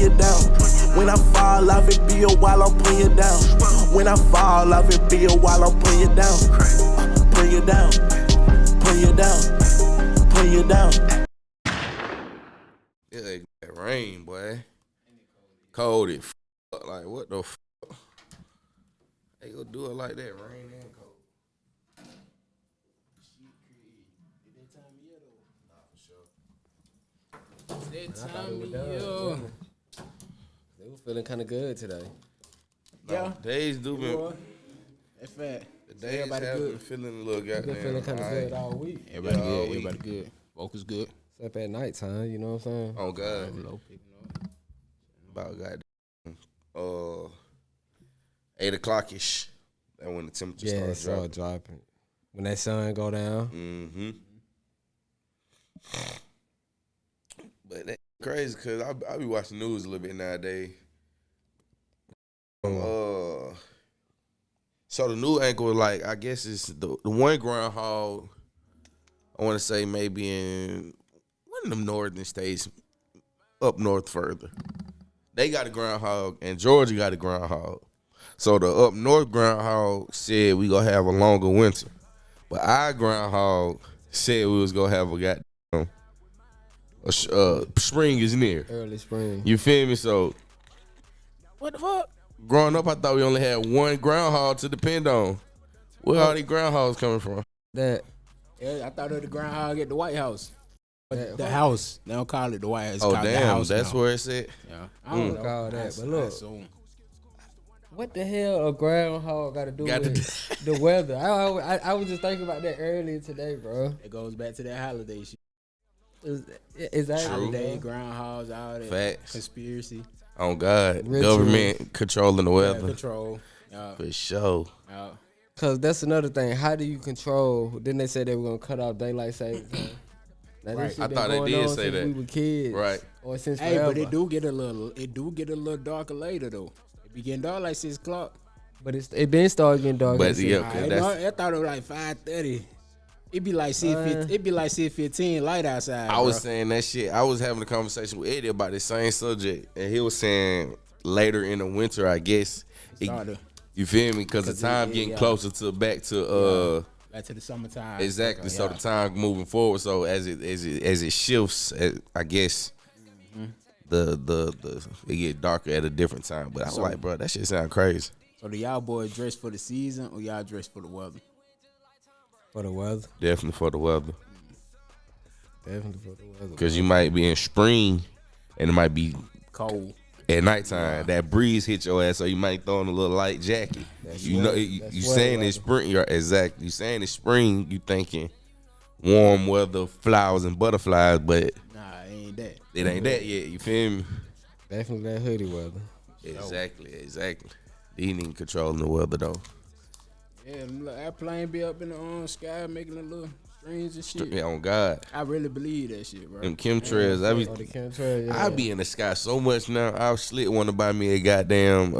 you down. When I fall off, it be a while I'm putting you down. When I fall off, it be a while I'm putting you down. Put you down. Put you down. Put you down. Yeah, that rain, boy. Cold as fuck. Like, what the fuck? They gonna do it like that, rain and cold. That time of year. They were feeling kind of good today. Yeah. Days do been. That's fact. The days have been feeling a little goddamn. Been feeling kind of good all week. Everybody good. Everybody good. Focus good. Except at nighttime, you know what I'm saying? Oh God. Low picking up. About goddamn 8 o'clock-ish. That when the temperature started dropping. Dropping. When that sun go down. Mm-hmm. But that's crazy because I be watching news a little bit nowadays. So the new angle, like, I guess it's the one groundhog, I want to say maybe in one of them northern states, up north further. They got a groundhog, and Georgia got a groundhog. So the up north groundhog said we gonna have a longer winter. But our groundhog said we was gonna have a goddamn spring is near. Early spring. You feel me? So what the fuck? Growing up, I thought we only had one groundhog to depend on. Where all these groundhogs coming from? That. Yeah, I thought it was the groundhog at the White House. The house. They don't call it the White House. Oh, called the damn. house That's now. where it's at? Yeah. I don't know. Call that. I But look, assume. what the hell a groundhog got to do with the weather? I was just thinking about that earlier today, bro. It goes back to that holiday shit. Is that Holiday, groundhogs, all that. Facts. Conspiracy. Oh, God. Ritual. Government controlling the weather. Control. For sure. Because that's another thing. How do you control? Didn't they say they were going to cut off daylight saving time? Now, Right. This shit I been thought they going did on say since that. we were kids. Right. Or since Hey, forever. but it do get a little darker later though. It be getting dark like 6 o'clock. But it been started getting dark. But at yeah, 6. okay, that's, I thought it was like 5:30. It be like 6:15 light outside. I was bro. saying that shit. I was having a conversation with Eddie about the same subject, and he was saying later in the winter, I guess. You feel me? Because the time getting closer to back to back to the summertime. exactly. So the time moving forward. So as it shifts, I guess the it get darker at a different time. But I was like, bro, that shit sound crazy. So do y'all boys dress for the season or y'all dress for the weather? For the weather. Definitely for the weather. Definitely for the weather. Because you might be in spring, and it might be Cold. at nighttime. That breeze hit your ass, so you might throw on a little light jacket. You know, you saying it's spring. You're exactly. You saying it's spring. You thinking warm weather, flowers and butterflies, but Nah, it ain't that. it ain't that yet. You feel me? Definitely that hoodie weather. Exactly. He ain't controlling the weather though. Yeah, them little airplane be up in the sky making a little strings and shit. Yeah, on God. I really believe that shit, bro. Them chemtrails, The chemtrail, yeah. I be in the sky so much now. I slit want to buy me a goddamn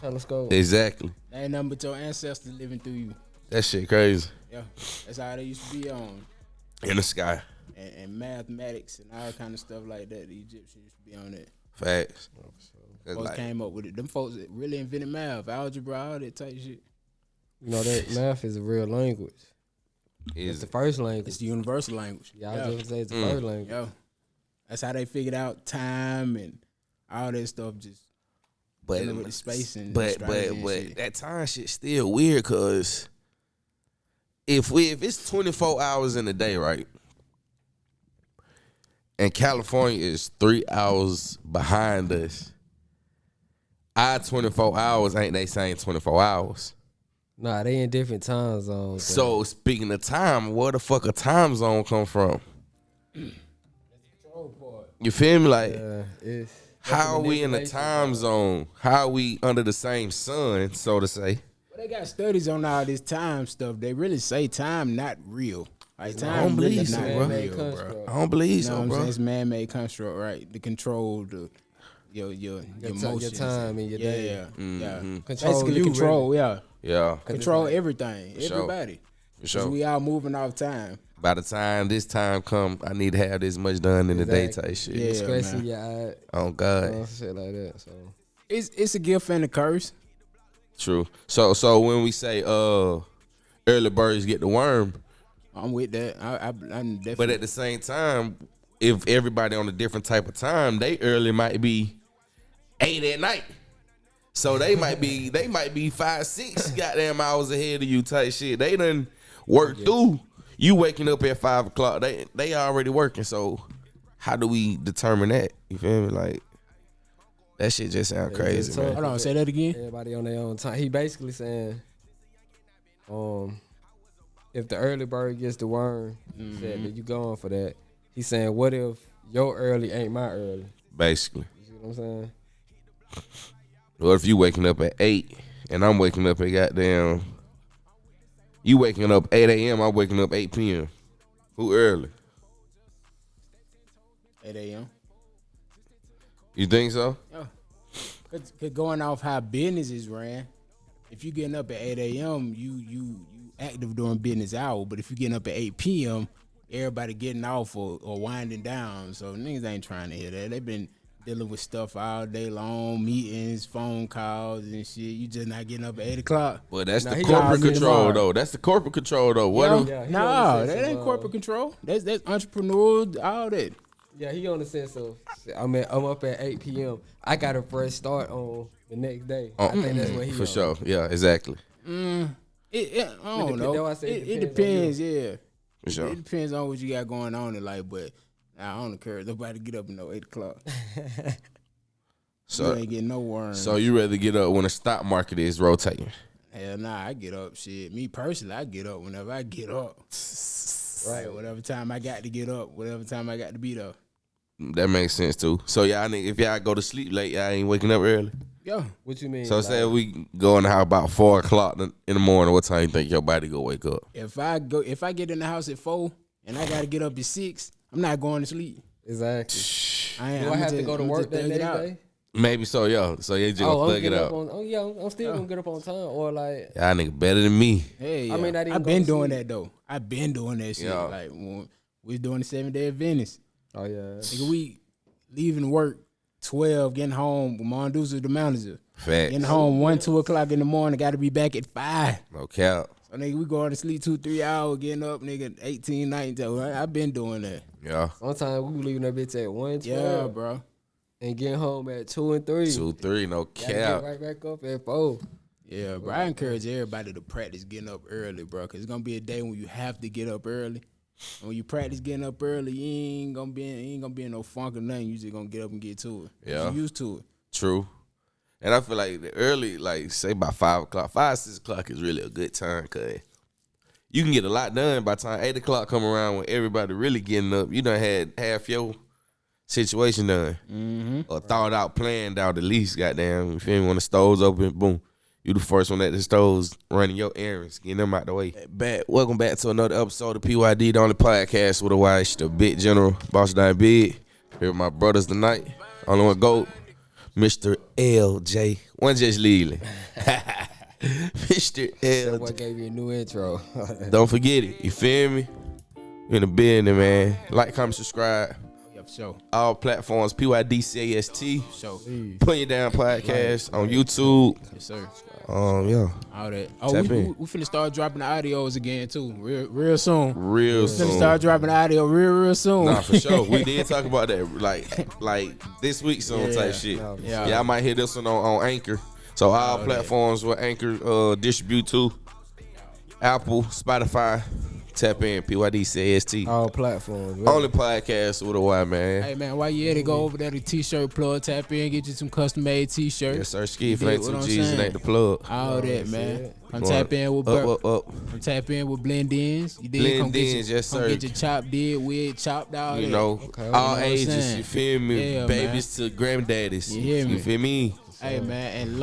telescope. Exactly. That ain't nothing but your ancestors living through you. That shit crazy. Yeah, that's how they used to be on. In the sky. And mathematics and all kind of stuff like that. The Egyptians used to be on that. Facts. Folks came up with it. Them folks that really invented math, algebra, all that type shit. You know that math is a real language. It's the first language. It's the universal language. Yeah, I was just gonna say it's the first language. Yeah. That's how they figured out time and all that stuff. Just dealing with the space and astrology and shit. that time shit still weird because if it's 24 hours in a day, right? And California is 3 hours behind us. Our 24 hours ain't they same 24 hours. Nah, they in different time zones. So speaking of time, where the fuck a time zone come from? You feel me? Like, how are we in a time zone? How are we under the same sun, so to say? Well, they got studies on all this time stuff. They really say time not real. Like time I don't really believe not so, bro. real, bro. I don't believe You know so, what I'm bro. saying? It's man-made construct, right? To control your emotions, your time and your day. Yeah, yeah. Control Basically you, control, Yeah. Control everything, sure. everybody. For sure. We all moving off time. by the time this time come, I need to have this much done in the day type shit. Yeah, Scratching man. your eye. Oh God. Shit like that. So It's a gift and a curse. True. So when we say early birds get the worm, I'm with that. I'm definitely. but at the same time, if everybody on a different type of time, they early might be 8 at night. So they might be 5, 6 goddamn hours ahead of you type shit. They done work through. You waking up at 5 o'clock. They already working. So how do we determine that? You feel me? Like that shit just sound crazy, man. Hold on, say that again. everybody on their own time. He basically saying, if the early bird gets the worm, he said that you going for that. He's saying, what if your early ain't my early? Basically. You see what I'm saying? What if you waking up at 8 and I'm waking up at goddamn, you waking up 8 a.m., I'm waking up 8 p.m. Who early? 8 a.m. You think so? Yeah. Cause going off how business is ran, if you getting up at 8 a.m., you active during business hour. But if you getting up at 8 p.m., everybody getting off or winding down. So niggas ain't trying to hear that. They been dealing with stuff all day long, meetings, phone calls and shit. You just not getting up at 8 o'clock. Well, that's the he corporate calls me control, tomorrow. though. That's the corporate control, though. What? Yeah, he No, only that said ain't some, corporate control. That's entrepreneurial, all that. Yeah, he on the sense of, I'm up at 8 p.m. I got a fresh start on the next day. I think that's what he For on. sure. Yeah, exactly. I don't know. That's why I say It it depends, yeah. For sure. It depends on what you got going on in life, but I don't encourage nobody to get up at 8 o'clock. So You ain't getting no worms. So you rather get up when the stock market is rotating? Hell nah, I get up. Shit, me personally, I get up whenever I get up. Right, whatever time I got to get up, whatever time I got to be there. That makes sense too. So y'all, if y'all go to sleep late, y'all ain't waking up early. Yeah. What you mean? So say we go in the house about 4 o'clock in the morning. What time you think your body go wake up? If I get in the house at 4 and I got to get up at 6, I'm not going to sleep. Exactly. Do Do I have to go to work that next day? Maybe so, yo. So you just gonna thug it out. I'm still gonna get up on time, or like Y'all nigga better than me. Hey, I mean, I didn't I've go been to doing sleep. that though. I've been doing that shit. Yeah. Like when we was doing the 7-day Adventist. Oh yeah. Nigga, we leaving work 12, getting home. Mondusa the manager. Facts. Getting home 1, 2 o'clock in the morning. Got to be back at 5. No cap. So nigga, we going to sleep 2, 3 hours. Getting up, nigga, 18, 19. I've been doing that. Yeah. Sometimes we leaving that bitch at 1, 12, Yeah, bro. and getting home at 2 and 3. 2, 3, no Gotta cap. get right back up at 4. Yeah, bro. I encourage everybody to practice getting up early, bro. Cause it's gonna be a day when you have to get up early. And when you practice getting up early, you ain't gonna be in no funk or nothing. You just gonna get up and get to it. Yeah. You used to it. True. And I feel like the early, like say about 5 o'clock, 5, 6 o'clock is really a good time because you can get a lot done by the time 8 o'clock come around when everybody really getting up. You done had half your situation done. Or thought out, planned out at least, goddamn. You feel me? When the stove's open, boom. You the first one at the stoves running your errands, getting them out the way. Welcome back to another episode of PYD, the only podcast with a watch, the big general, Boss Down Big. Here with my brothers tonight. Only one GOAT, Mr. LJ. One just leaving. Mr. That boy LJ. gave you a new intro. Don't forget it. You feel me? You in the business, man. Like, comment, subscribe. Yeah, for sure. All platforms, PYDCAST. For sure. PuttinYaDown podcast on YouTube. Yes, sir. Yeah. All that. Oh, Tap we in. finna start dropping the audios again too. Real soon. Real Finna soon. start dropping the audio real soon. Nah, for sure. We did talk about that, like this week, some type shit. Yeah. Yeah, I might hit this one on Anchor. So all platforms where Anchor distribute to, Apple, Spotify. Tap in, PYDCAST. All platforms. Really. Only podcast with a Y, man. Hey man, while you at it, go over there to T-shirt plug, tap in, get you some custom made T-shirts. Yes, sir. Ski You flank dig what 2 I'm G's and saying? ain't the plug. All that, man. it. Come Going tap in with up. Come tap in with blend-ins. You did Blend come get ins, yes, come sir. get your chopped, did, wig, chopped out. You know, You all know what I'm ages, saying? you feel me? Yeah, Babies to granddaddies. You hear me? You feel me? Hey man, and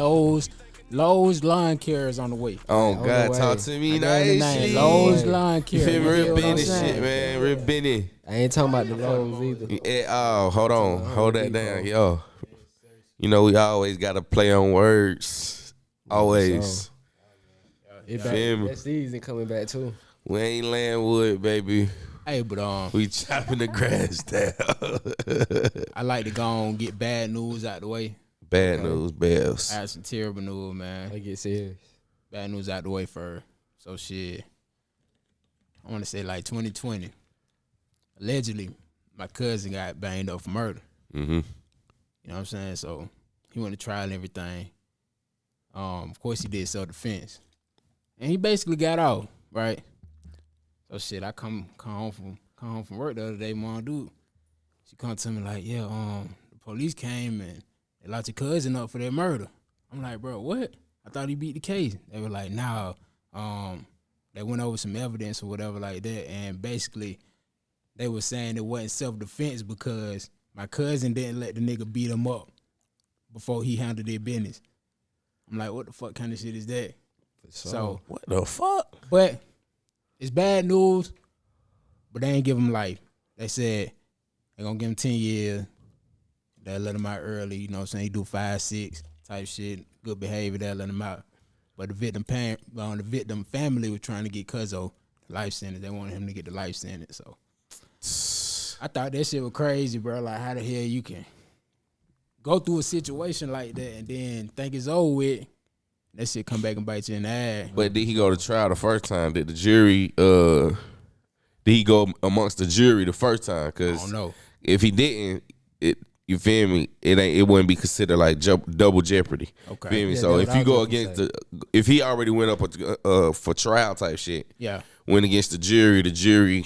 Lowe's lawn care is on the way. Oh, the God, way. talk to me I got the name, nicely. Lowe's lawn care. You feel me? You Real feel what I'm Benny saying? shit, man. Real Benny. I ain't talking about the lows either. Oh, hold on. Hold that down, yo. You know, we always got to play on words. Always. It Feel me? That season coming back too. We ain't laying wood, baby. Hey, but We chopping the grass down. I like to go on get bad news out the way. Bad news, bells. I had some terrible news, man. I get serious. Bad news out the way first. So shit. I want to say like 2020. Allegedly, my cousin got banged up for murder. Mm-hmm. You know what I'm saying? So he went to trial and everything. Of course he did self-defense. And he basically got out, right? So shit, I come home from work the other day, mom, dude. She come to me like, yeah, the police came and they locked your cousin up for that murder. I'm like, bro, what? I thought he beat the case. They were like, nah, they went over some evidence or whatever like that, and basically they were saying it wasn't self-defense because my cousin didn't let the nigga beat him up before he handled their business. I'm like, what the fuck kind of shit is that? So what the fuck? But it's bad news, but they ain't give him life. They said they gonna give him 10 years. They'll let him out early, you know what I'm saying? He do 5, 6 type shit, good behavior, they'll let him out. But the victim family was trying to get Cuzzo life sentence. They wanted him to get the life sentence. So I thought that shit was crazy, bro. Like, how the hell you can go through a situation like that and then think it's over with, that shit come back and bite you in the ass. But did he go to trial the first time? Did the jury, did he go amongst the jury the first time? Cause I don't know. If he didn't, you feel me? It wouldn't be considered like double jeopardy. Okay. Feel me? Yeah, So that's if what you I go was gonna against if he already went up for trial type shit, Yeah. went against the jury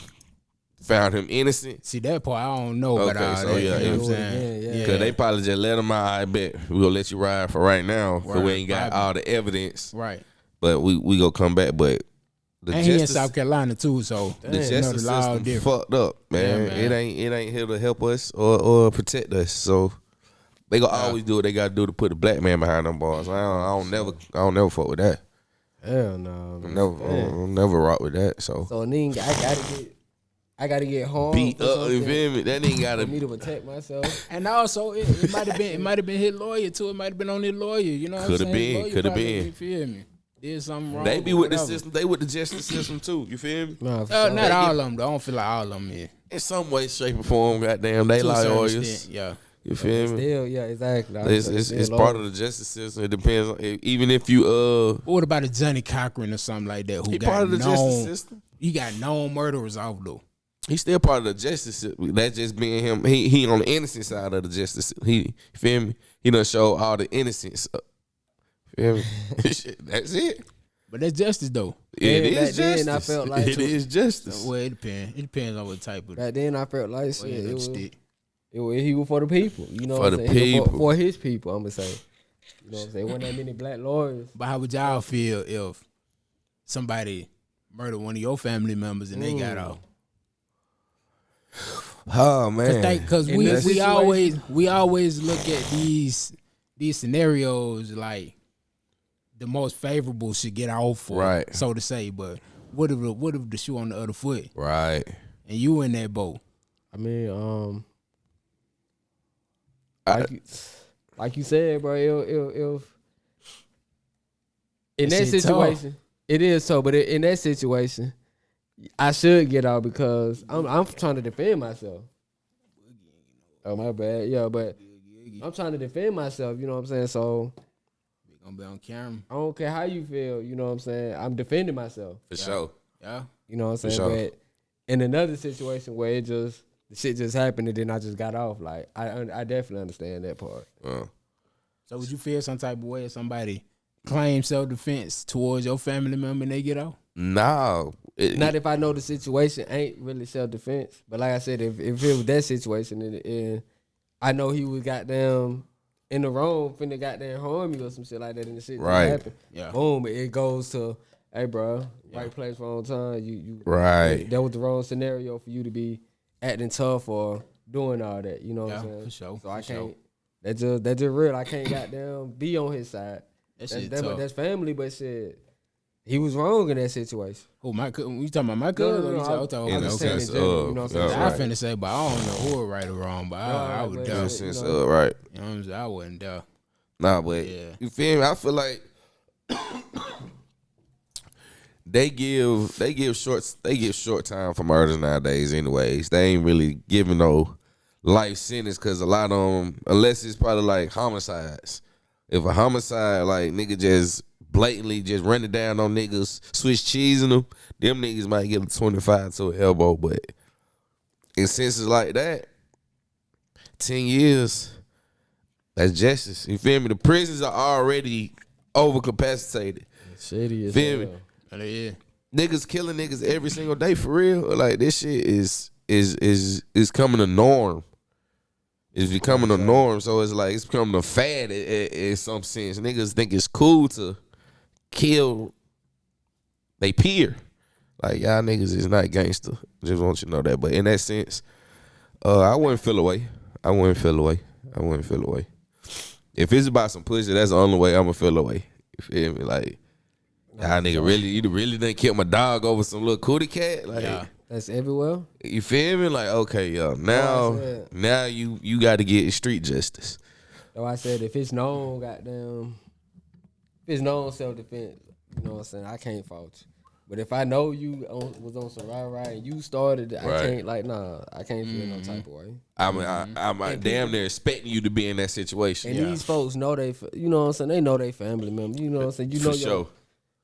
found him innocent. See, that part I don't know about Okay, all so that. yeah, You know it what I'm was- saying? yeah. Cause they probably just let him out. I bet we're gonna let you ride for right now. Cause we Right, ain't got probably. all the evidence. Right. But we gonna come back. But the And he in justice, South Carolina too, so the you know, justice the law system different. fucked up, man. Yeah, man. It ain't here to help us or protect us. So they gonna always do what they gotta do to put a black man behind them bars. I don't never fuck with that. Hell no. I Man. don't never rock with that. So So nigga, I gotta get home. beat up, you feel me? That nigga For me gotta to protect myself. And also, it might have been his lawyer too. It might have been on his lawyer. You know what Coulda I'm saying? been, Lawyer coulda probably, been. You feel me? Did something wrong. they be or with the whatever. system. They with the justice system too. You feel me? Nah, for sure. Not all of them though. I don't feel like all of them is. In some way, shape, or form, goddamn, they To a certain lawyers. extent, yeah. You feel me? Still, yeah, exactly. It's part of the justice system. It depends on even if you But what about a Johnny Cochran or something like that? Who he got part of the known, justice system. He got known murderers off though. He's still part of the justice system. That just being him. He on the innocent side of the justice system. He feel me? He done show all the innocence. Feel me? That's it. But that's justice though. It back is then, justice. I felt like it is justice. Well, it depends. It depends on what type of. Back then, I felt like Well, shit. you It know, was, stick. he was for the people. You know For what the I'm saying? people. For his people, I'm gonna say. You know what I'm saying? Wasn't that many black lawyers. But how would y'all feel if somebody murdered one of your family members and they got off? Oh man. Because In we that situation- we always look at these scenarios like the most favorable should get off for, Right. so to say. But what if the shoe on the other foot Right. and you in that boat? I mean, like you said, bro. If in that That shit situation, it is so. But in that situation, I should get out because I'm trying to defend myself. Oh my bad, yeah, but I'm trying to defend myself. You know what I'm saying? So We gonna be on camera. I don't care how you feel. You know what I'm saying? I'm defending myself. For sure. Yeah. You know what I'm saying? sure. But in another situation where the shit just happened and then I just got off, like I definitely understand that part. So would you feel some type of way if somebody claims self-defense towards your family member and they get off? No. Not if I know the situation ain't really self-defense, but like I said, if it was that situation and I know he was goddamn in the wrong, finna goddamn harm me or some shit like that, and the shit Right. just happened. Yeah. Boom, it goes to, hey, bro, right place, wrong time. You Right. That was the wrong scenario for you to be acting tough or doing all that. You know what I'm Yeah, saying? for sure, So I for sure. can't. That's just real. I can't goddamn be on his side. That shit That's, tough. that's family, but shit, he was wrong in that situation. Who, my cousin? You talking about my cousin? or you talking In about the okay, sense in general, you know of, what I'm saying? yeah, I right. finna say, but I don't know who was right or wrong, but I Right, would but doubt. In the You sense know. of, right. know what I'm saying? I wouldn't doubt. Nah, but Yeah. you feel me? I feel like they give short time for murders nowadays. Anyways, they ain't really giving no life sentence because a lot of them, unless it's probably like homicides. If a homicide, like nigga just blatantly just running down on niggas, switch cheese in them niggas might get a 25 to an elbow. But in senses like that, 10 years, that's justice. You feel me? The prisons are already overcapacitated. Shitty as Feel me? hell. Yeah. Niggas killing niggas every single day for real. Like this shit is coming a norm. It's becoming a norm. So it's like it's becoming a fad in some sense. Niggas think it's cool to kill they peer. Like y'all niggas is not gangster. Just want you to know that. But in that sense, I wouldn't feel away. If it's about some pussy, that's the only way I'ma feel away. You feel me? Like, y'all nigga you really done killed my dog over some little cootie cat? Like, Yeah. That's everywhere. you feel me? Like, okay, yo, now you got to get street justice. So I said, if it's known, goddamn, if it's known self-defense, you know what I'm saying, I can't fault you. But if I know you was on some right and you started, I can't, like, nah, I can't feel no type of way. I'm damn near expecting you to be in that situation. And these folks know you know what I'm saying, they know they family members. You know what I'm saying? You know For sure.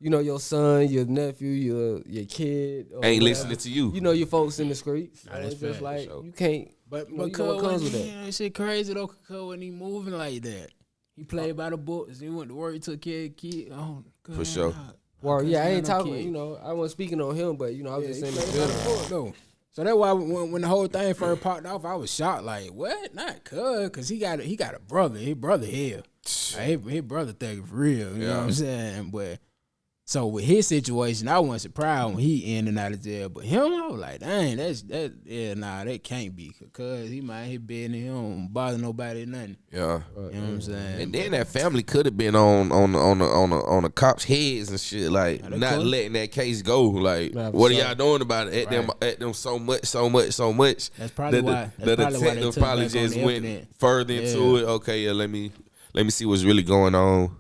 You know your son, your nephew, your kid. Or Ain't whatever. listening to you. You know your folks in the streets. Nah, that's it's just fact, like, for sure. you can't, But you know what comes with that. That shit crazy though. Cuz when he moving like that, he played by the books. He went to work, he took care of the kid. Oh, God, For sure. Well, yeah, I ain't talking, kid. you know, I wasn't speaking on him, but, you know, I was just saying in general. No. So that's why when the whole thing first popped off, I was shocked. Like, what? Not cuz, cause he got a brother. His brother here. Like, his brother thugging for real. You know what I'm saying? But so with his situation, I wasn't surprised when he in and out of jail. But him, I was like, dang, that can't be. Cause he might hit bed and he don't bother nobody or nothing. Yeah. You know what I'm saying? And then that family could have been on the cops' heads and shit, like they not could. letting that case go. Like, Nah, what are for y'all doing about it? At them so much. That's probably why. The detective probably just went further into it. Okay, yeah, let me see what's really going on.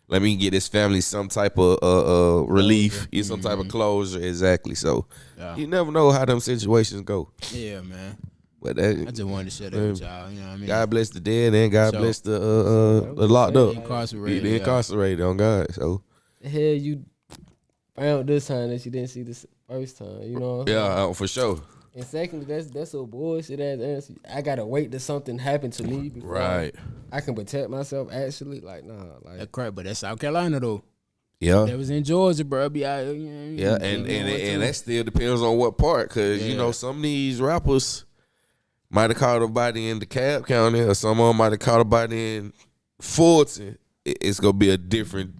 Let me get this family some type of relief, some type of closure. Exactly. So you never know how them situations go. Yeah, man. But I just wanted to share that with y'all. You know what I mean? God bless the dead and God So- bless the locked up, Incarcerated. the incarcerated on God. So The hell you found this time that you didn't see this first time, you know what I'm saying? yeah, for sure. And secondly, that's a bullshit ass answer. I gotta wait till something happen to me before Right. I can protect myself. Actually, like nah, like That crap, but that's South Carolina though. Yeah. That was in Georgia, bro. Be out, you know, Yeah, and that still depends on what part, cause you know some of these rappers might have caught a body in DeKalb County, or some of them might have caught a body in Fulton. It's gonna be a different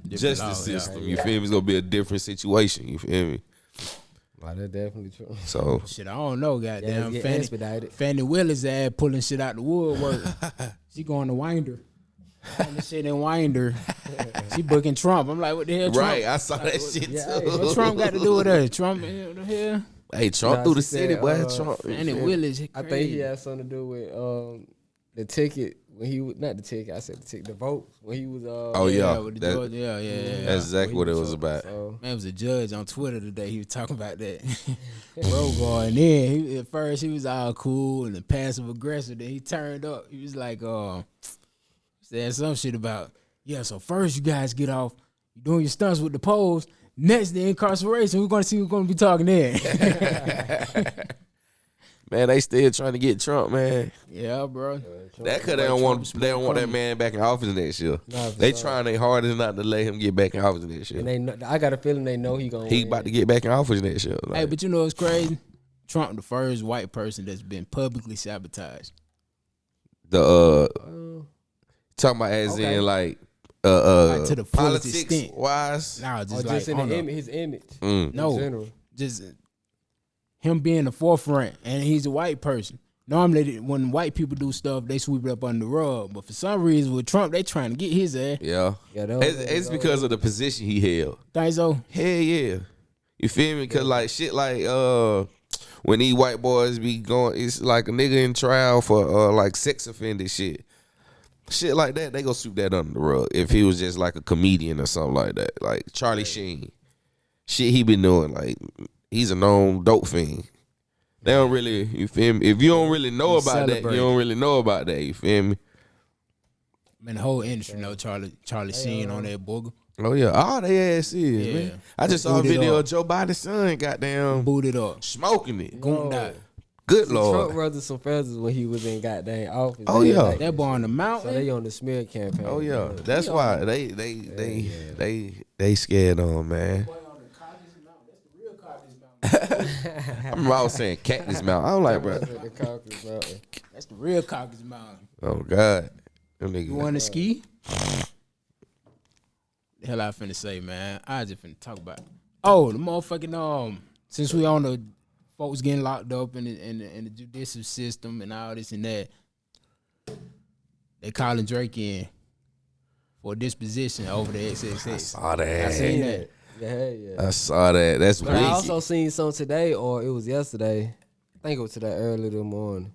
justice law, system. You feel me? It's gonna be a different situation. You feel me? that's definitely true. So shit, I don't know, goddamn. get Fanny, expedited. Fanny Willis ass pulling shit out the woodwork. She going to Winder. That shit in Winder. She booking Trump. I'm like, what the hell, Trump? right, I saw that shit too. What Trump got to do with that? Trump, what the hell? Hey, Trump Nah, through she the city, said, boy. Trump. Fanny Willis. I think he had something to do with the ticket when he was not the ticket. I said the ticket, the votes when he was. Oh yeah, with the that- Georgia, yeah. that's exactly what it was about. So, Man, it was a judge on Twitter today. He was talking about that. Bro going in. At first, he was all cool and passive aggressive. Then he turned up. He was like, said some shit about, yeah, so first you guys get off. You doing your stunts with the poles. Next, the incarceration. We're going to see who's going to be talking there. Man, they still trying to get Trump, man. Yeah, bro. That cause they don't want that man back in office next year. Nah, for They sure. trying their hardest not to let him get back in office next year. and they, know, I got a feeling they know he gonna. He win. about to get back in office next year. Like, Hey, but you know what's crazy? Trump, the first white person that's been publicly sabotaged. the talking about as Okay. in like Like to the fullest politics extent. wise. Nah, Or just just like in on the the- his image. Mm. No, In general. just him being the forefront, and he's a white person. Normally, when white people do stuff, they sweep it up under the rug. But for some reason, with Trump, they trying to get his ass. Yeah, Yeah, that was- it's because of the position he held. Think so? Hell yeah, you feel me? Cause like shit, like when these white boys be going, it's like a nigga in trial for like sex offender shit. Shit like that, they go sweep that under the rug. If he was just like a comedian or something like that, like Charlie Sheen. shit he been doing. Like, he's a known dope fiend. They don't really, you feel me? If you don't really know about that, you don't really know about that. You feel me? Man, the whole industry know Charlie Sheen on that booger. Oh yeah, all they ass is, man. I just saw a video of Joe Biden's son, goddamn, booted up, smoking it. Gooned out. Good Lord. Trump rubbed some feathers when he was in goddamn office. Oh yeah, like, that boy on the mountain. So they on the smear campaign. Oh yeah, that's why they scared on, man. I remember I was saying Cactus Mountain. I was like, bro, that's the real Caucasus Mountain. Oh God, them niggas. You want to ski? The hell I finna say, man. I just finna talk about. Oh, the motherfucking since we on the folks getting locked up in the judicial system and all this and that, they calling Drake in for disposition over the XXX. I saw that. I seen that. Yeah. I saw that. That's But wicked. I also seen some today, or it was yesterday. I think it was today early in the morning.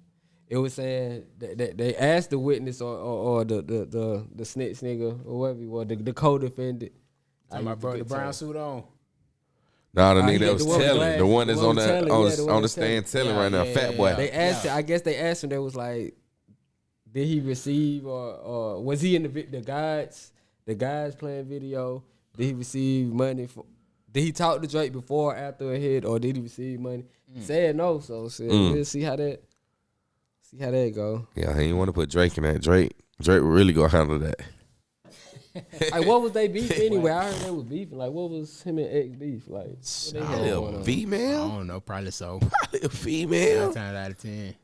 It was saying that they asked the witness or the snitch nigga or whatever he was, the co-defendant. I brought the brown suit on. Nah, the nigga yeah, that was the one with telling, glass. the one The that's one on the telling, on yeah, the the one on the that's stand telling Yeah, right now, yeah, fat boy. They asked him, I guess they asked him, they was like, did he receive or was he in the guys playing video? Did he receive money for? Did he talk to Drake before or after a hit, or did he receive money? Said no, so we'll see how that go. Yeah, he didn't want to put Drake in that. Drake really gonna handle that. Like, what was they beef anyway? I heard they was beefing. Like, what was him and X beef? Like, what they had Probably going a on? I female. don't know, probably so. Probably a female. 9 times out of 10.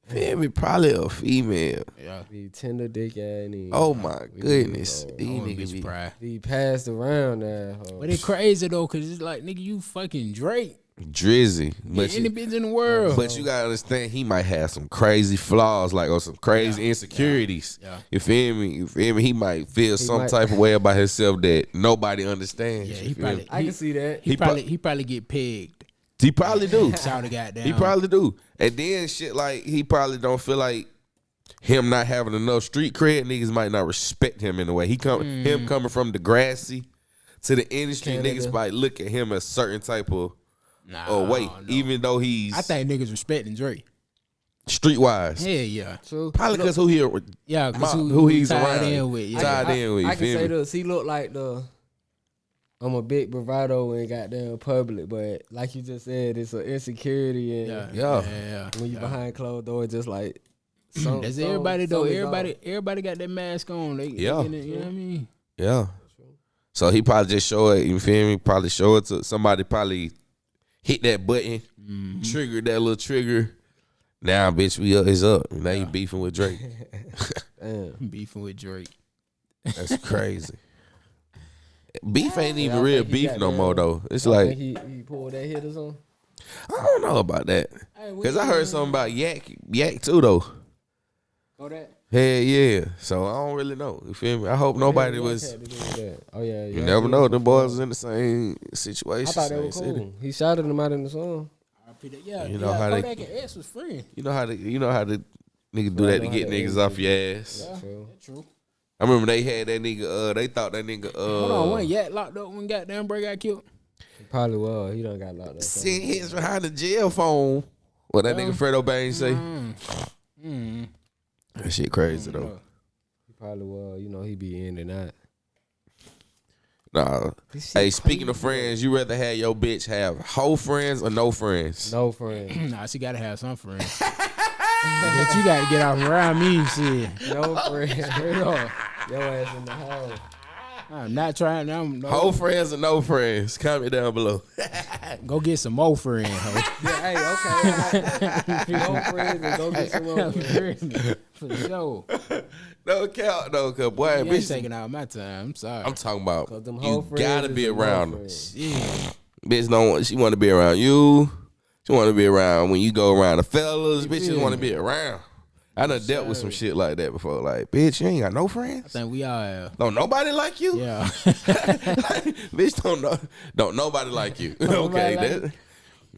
Feel me? Probably a female. Yeah. Be tender dick ass nigga. Oh my goodness, I these wouldn't be niggas be. surprised. Be passed around there. But it's crazy though, cause it's like, nigga, you fucking Drake. Drizzy, but Any bitch in the world. But you gotta understand, he might have some crazy flaws, like, or some crazy insecurities. Yeah. You feel me? You feel me? He might feel some might- type of way about himself that nobody understands. Yeah, you he feel probably me? I can see that. he probably get pegged. He probably do. Shout the goddamn. He probably do. And then shit like he probably don't feel like him not having enough street cred. Niggas might not respect him in a way. Him coming from the grassy to the industry, Canada. niggas might look at him as certain type of way, no. even though he's I think niggas respecting Drake. streetwise. Hell yeah. True. Probably because who he Yeah, cause who he's tied around. in with. Yeah. Tied in with. You I can feel say me? this. He look like I'm a big bravado in goddamn public, but like you just said, it's an insecurity and Yeah. when you behind closed doors, just like That's everybody though. Everybody got that mask on. They, Yeah. you know what I mean? Yeah. So he probably just show it. You feel me? Probably show it to somebody. Probably hit that button, trigger that little trigger. Now, bitch, it's up. Now you beefing with Drake. Beefing with Drake. That's crazy. Beef ain't even I real think he beef got no that. more though. It's I like think he pulled that hit or something. I don't know about that because I heard something about Yak too though. Go that. Hell yeah. So I don't really know. You feel me? I hope nobody was. Oh yeah. You never know. Them boys was in the same situation. I thought they same were city. cool. He shouted them out in the song. Yeah, You know how they- Kodak and X was friends. You know how the nigga do that to get niggas off your ass. True. True. I remember they had that nigga. They thought that nigga. Hold on, one Yak locked up when goddamn Bray got killed. Probably was. He done got locked up. Sent hits behind the jail phone. What that nigga Fredo Bang say? That shit crazy though. He probably was. You know, he be in and out. Nah. This shit Hey, speaking of friends, you rather have your bitch have whole friends or no friends? No friend. Nah, she gotta have some friends. But you gotta get off around me, shit. No friend. Straight up. Your ass in the house. I'm not trying. Whole friends or no friends? Comment down below. Go get some more friends, ho. Yeah, hey, okay. No friends and go get some more friends. For sure. No count though, cause boy, You ain't bitch. taking out my time. I'm sorry. I'm talking about 'Cause them whole you friends gotta is be them whole around them. friends. Yeah. Bitch don't want. She want to be around you. She want to be around when you go around the fellas. Bitches want to be around. I done dealt with some shit like that before. Like, bitch, you ain't got no I friends. think we all have. Don't nobody like you. Yeah. Bitch, don't nobody like you. Okay, like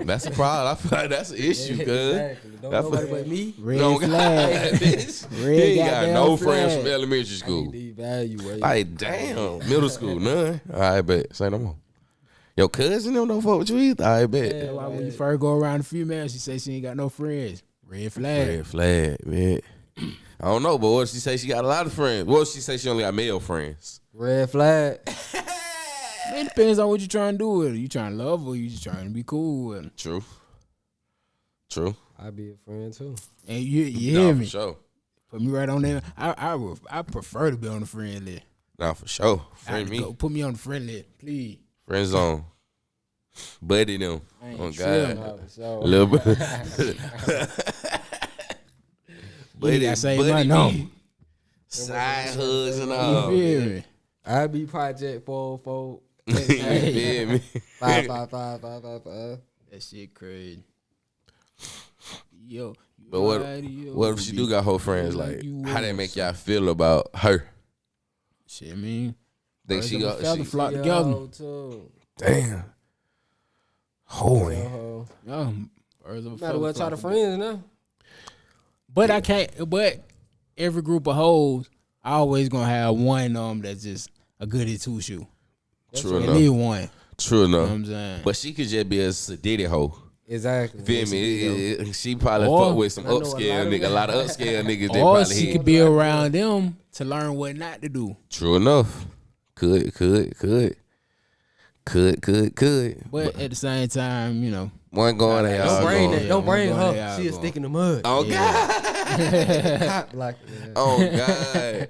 that's a problem. I feel like that's an issue, cuz. Exactly. Don't nobody but me. Red Don't flag. bitch. Red You ain't got goddamn no friends flag. from elementary school. Devaluate. Like, damn, middle school, none. All right, bet. Say no more. Your cousin them don't fuck with you either. I bet. That's why when you first go around a female, she say she ain't got no friends. Red flag. Red flag, man. I don't know, but what if she say she got a lot of friends? What if she say she only got male friends? Red flag. It depends on what you trying to do with her. You trying to love her, or you just trying to be cool with her. True. I'd be a friend too. And you hear me? For sure. Put me right on there. I prefer to be on the friend list. Nah, for sure. Friend me. Put me on the friend list, please. Friend zone. Buddy them. I ain't Oh sure. God. So, Little bit. You gotta say my number. Side hugs and You all. feel me? I'd be Project 404. You feel me? 555. That shit crazy. Yo. But what if she do got her friends? Like, how that make y'all feel about her? Shit, I mean. Think she got feather flock together. damn. Holy. Yeah, birds of a Might as feather well try flock to together. friends now. But I can't. But every group of hoes, I always gonna have one that's just a goody two shoe. True At enough. least one. True You know what enough. I'm saying? But she could just be a sedity hoe. Exactly. Feel me? She probably Or- fuck with some I know upscale a lot of upscale niggas. They or probably she hit. could be around them to learn what not to do. True enough. Could. But at the same time, you know. One going they all Don't bring going. that. Don't bring I'm going there, her. She is I'm stick in the mud. Oh God. Hot block. Oh God.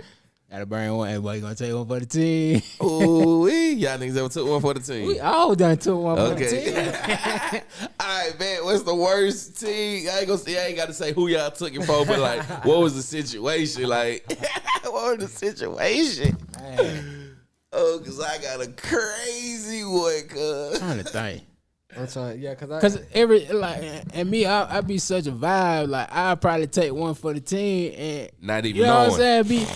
Gotta bring one. Everybody gonna take one for the team. Ooh, y'all niggas ever took one for the team? We all done took one for the Okay. team. All right, man. What's the worst team? I ain't got to say who y'all took it for, but like, what was the situation? Like, what was the situation? Oh, cause I got a crazy one, cuz. Trying to think. I'm trying. Yeah, Cause and me, I be such a vibe. Like I probably take one for the team, and Not even you know knowing. what I'm saying.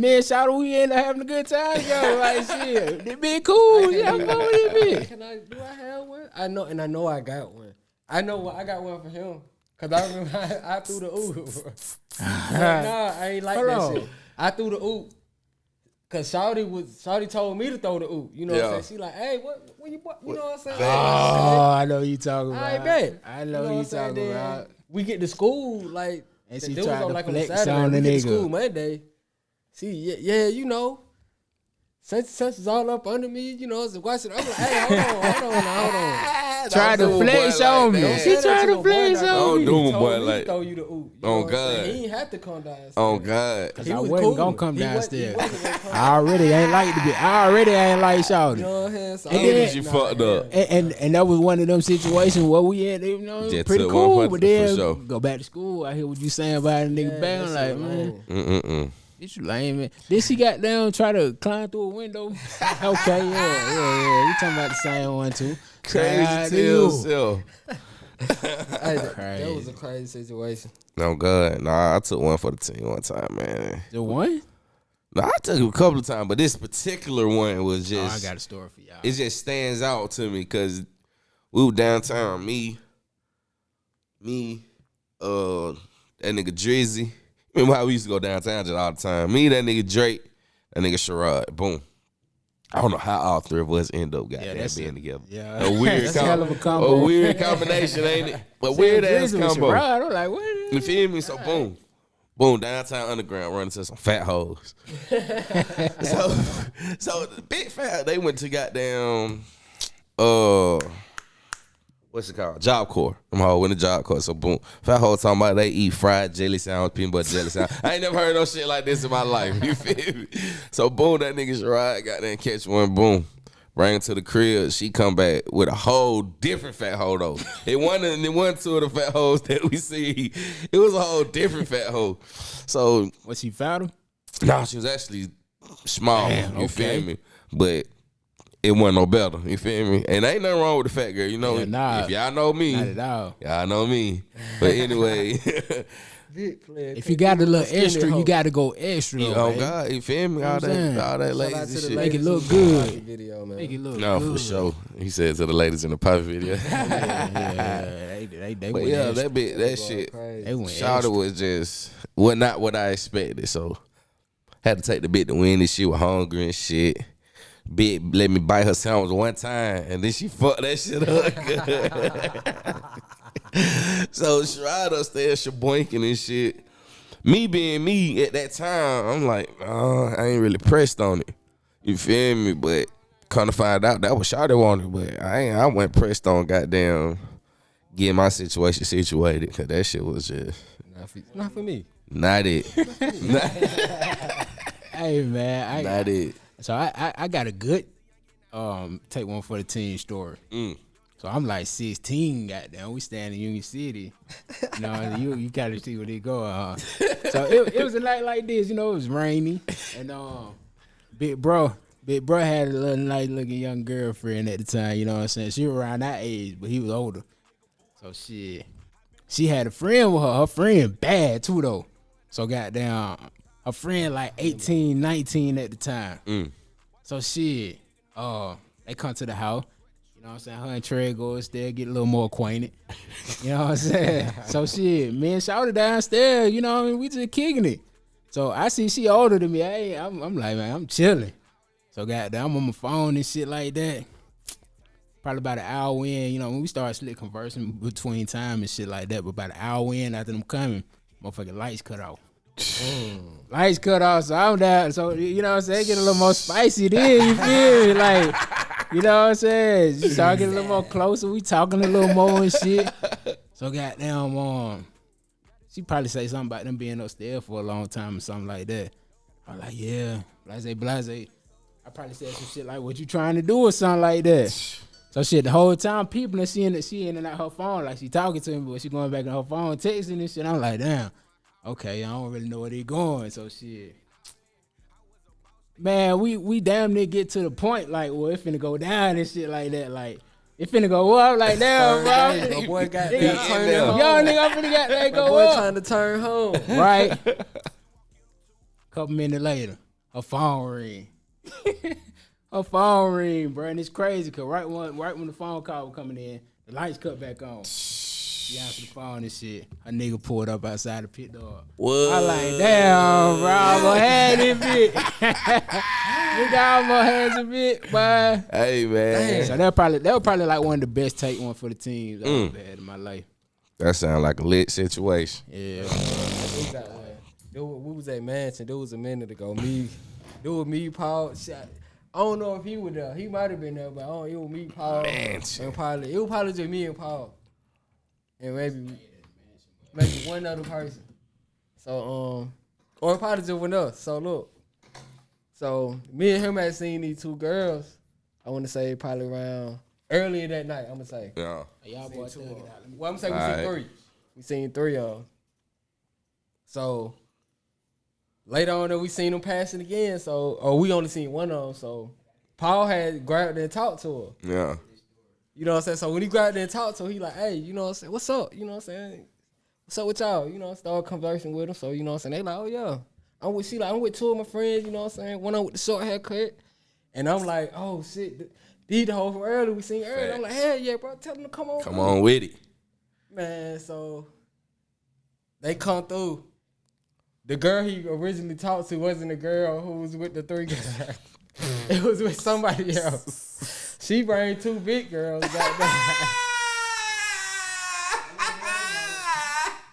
Me and Shawty, we end up having a good time, yo. Like shit, it be cool. Yeah, I'm going with it. Do I have one? I know I got one. I know I got one for him. Cause I remember I threw the oop. Nah, I ain't like Hold that on. shit. I threw the oop. Cause Shawty told me to throw the oop. You know what I'm Yeah. saying? She like, hey, what you know what I'm saying? Oh, I know who you talking about. I bet. I know what who you I'm saying? talking Then about. We get to school like And the she dude tried on to like on flex Saturday. on We the get to nigga. school Monday. See, yeah, you know. Such is all up under me, you know. So watch it. I'm like, hey, hold on. Tried to Don't do a flex boy on like me. that. She tried to flex Don't on me. do He him, told boy, me like- to throw you the oop. You Oh, know what I'm saying? God. He ain't have to come downstairs. Oh God. Cause He I was wasn't cool. gonna come He downstairs. wasn't gonna come I already ain't like to be. I already ain't like Shawty. You know what I'm saying? So And I then- was You like, fucked up. And that was one of them situations where we had, you know, Just pretty took one cool. for- But then for sure. go back to school. I hear what you saying about a nigga yeah, back. I'm that like, shit man, wrong. bitch, you lame, man. Then she got down, try to climb through a window. Okay, yeah. We talking about the same one too. Shout out Crazy to to you. yourself. Hey, that Crazy. was a crazy situation. No God. Nah, I took one for the team one time, man. The one? No, I took it a couple of times, but this particular one was Oh, just. I got a story for y'all. It just stands out to me because we were downtown. Me, that nigga Drizzy. Remember how we used to go downtown just all the time? Me, that nigga Drake, that nigga Sherrod. Boom. I don't know how all three of us end up goddamn that's being it. together. Yeah. A weird That's a hell of a combo. A weird combination, ain't it? A weird ass Drizzy with combo. Sherrod. I'm like, what? You feel me? So boom. Boom, downtown underground running to some fat hoes. so the big fat, they went to goddamn what's it called? Job Corps. Them hoes went to Job Corps. So boom. Fat hoes talking about they eat fried jelly sandwich, peanut butter jelly sandwich. I ain't never heard no shit like this in my life. You feel me? So boom, that nigga Sherrod got there and catch one, boom. Bring her to the crib. She come back with a whole different fat hoe though. It wasn't two of the fat hoes that we see. It was a whole different fat hoe. So Was she found him? nah, she was actually small. Damn, you okay. feel me? But it wasn't no better. You feel me? And ain't nothing wrong with the fat girl. You know, Yeah, nah. if y'all know me, Not at all. y'all know me. But anyway, Big player. If you got a little Skinny extra, hoe. you got to go extra. oh baby. God, you feel me? All I'm saying. that Shout out to lazy the shit. Make it ladies look in the good. Poppy Video, man. Make it look No, good. for sure. He said to the ladies in the pop video. Yeah, they But went yeah, extra. that shit. Crazy. They went Shawty extra. was just not what I expected. So had to take the bit to win. This shit was hungry and shit. Bitch let me bite her sandwich one time, and then she fucked that shit up. So Sherrod upstairs shaboinking and shit. Me being me at that time, I'm like, I ain't really pressed on it. You feel me? But come to find out, that was Shawty wanted, but I went pressed on goddamn getting my situation situated, cause that shit was just not for me. Not it. Hey man, Not it. So I got a good take one for the team story. So I'm like 16, goddamn. We stand in Union City. You know, you gotta see where they go. So it was a night like this, you know, it was rainy. And Big bro had a little nice looking young girlfriend at the time, you know what I'm saying? She was around that age, but he was older. So shit. She had a friend with her. Her friend bad too though. So goddamn, her friend like 18, 19 at the time. So shit, they come to the house. You know what I'm saying? Her and Trey go upstairs, get a little more acquainted. You know what I'm saying? So shit, me and Shawty downstairs, you know what I mean? We just kicking it. So I see she older than me. I'm like, man, I'm chilling. So goddamn, I'm on my phone and shit like that. Probably about an hour in, you know, when we started slick conversing between time and shit like that, but about an hour in after them coming, motherfucking lights cut off. Lights cut off, so I'm down. So, you know what I'm saying? Get a little more spicy then, you feel me? Like, you know what I'm saying? You start getting a little more closer. We talking a little more and shit. So goddamn, she probably say something about them being upstairs for a long time or something like that. I'm like, yeah, blase. I probably said some shit like, what you trying to do or something like that. So shit, the whole time people are seeing that she in and out her phone, like she talking to him, but she going back on her phone, texting and shit. I'm like, damn, okay, I don't really know where they going. So shit. Man, we damn near get to the point like, well, it finna go down and shit like that. Like, it finna go up like damn, bro. My boy got Nigga, that turn home. Yo, nigga, I'm finna got that My go boy up. trying to turn home. Right. Couple minutes later, her phone ring. Her phone ring, bro, and it's crazy because right when the phone call was coming in, the lights cut back on. She answered the phone and shit. Her nigga pulled up outside the pit door. What? I like, damn, bro, I'm gonna have this bit. Nigga, I'm gonna have this bit, boy. Hey man. So that was probably like one of the best take one for the teams I've ever had in my life. That sound like a lit situation. Yeah. We got one. Dude, we was at Mansion. Dude was a minute ago. Me, Paul. I don't know if he was there. He might have been there, but it was me, Paul. Mansion. And it was probably just me and Paul. And maybe one other person. So, or probably just one us. So look. So me and him had seen these two girls, I want to say probably around earlier that night, I'm going to say. Yeah. Y'all boys took it out. Well, I'm going to say we seen three. We seen three of them. So later on, we seen them passing again. We only seen one of them. So Paul had grabbed her and talked to her. Yeah. You know what I'm saying? So when he grabbed her and talked to her, he like, hey, you know what I'm saying? What's up? You know what I'm saying? What's up with y'all? You know, start conversing with them. So, you know what I'm saying? They like, oh, yeah. I'm with two of my friends, you know what I'm saying? One on with the short haircut. And I'm like, oh, shit. These the whole from earlier. We seen earlier. I'm like, hell yeah, bro. Tell them to come on. Come on with it. Man, so they come through. The girl he originally talked to wasn't the girl who was with the three guys. It was with somebody else. She bring two big girls.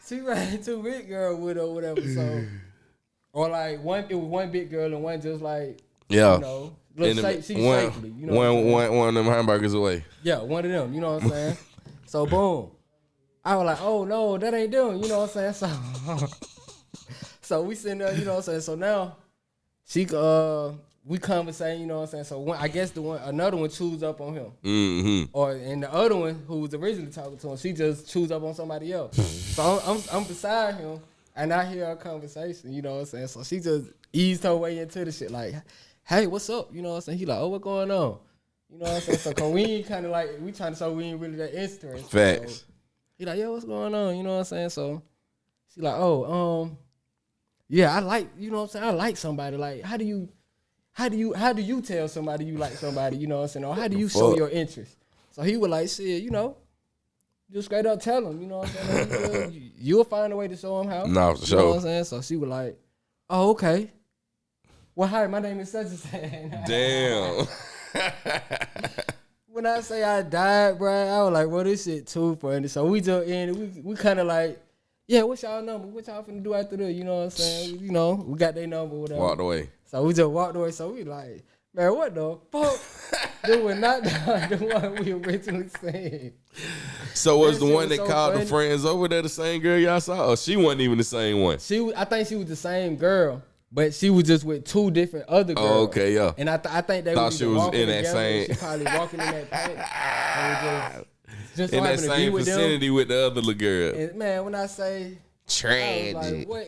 She bring two big girls with her or whatever. So, or like it was one big girl and one just like, yeah. You know, safely. You know one of them hamburgers away. Yeah, one of them. You know what I'm saying? So boom. I was like, oh no, that ain't them. You know what I'm saying? So we sitting there, you know what I'm saying? So now we conversating, you know what I'm saying? So I guess another one chews up on him. Mm-hmm. And the other one who was originally talking to him, she just chews up on somebody else. So I'm beside him and I hear her conversation, you know what I'm saying? So she just eased her way into the shit like, hey, what's up? You know what I'm saying? He like, oh, what's going on? You know what I'm saying? So cause we ain't kind of like, we trying to show we ain't really that interested. Facts. So he like, yo, what's going on? You know what I'm saying? So she like, oh, yeah, I like, you know what I'm saying? I like somebody. Like, how do you tell somebody you like somebody, you know what I'm saying? Or how do you show your interest? So he was like, shit, you know, just straight up tell him, you know what I'm saying? You'll find a way to show him how. No, for you sure. know what I'm saying? So she was like, oh, okay. well, hi, my name is such and such. Damn. When I say I died, bro, I was like, well, this shit too funny. So we just we kind of like, yeah, what's y'all number? What y'all finna do after this? You know what I'm saying? You know, we got their number, whatever. Walked away. So we just walked away. So we like, man, what the fuck? This was not the one we originally seen. So was That the shit one was that so called funny. the friends over there the same girl y'all saw? Or she wasn't even the same one? I think she was the same girl, but she was just with two different other girls. Oh, okay, yeah. And I think they Thought was she either was walking in that together, same- She probably walking in that pack. And just so In that happened to be same with them. vicinity with the other little girl. And man, when I say I was Tragic. like, what?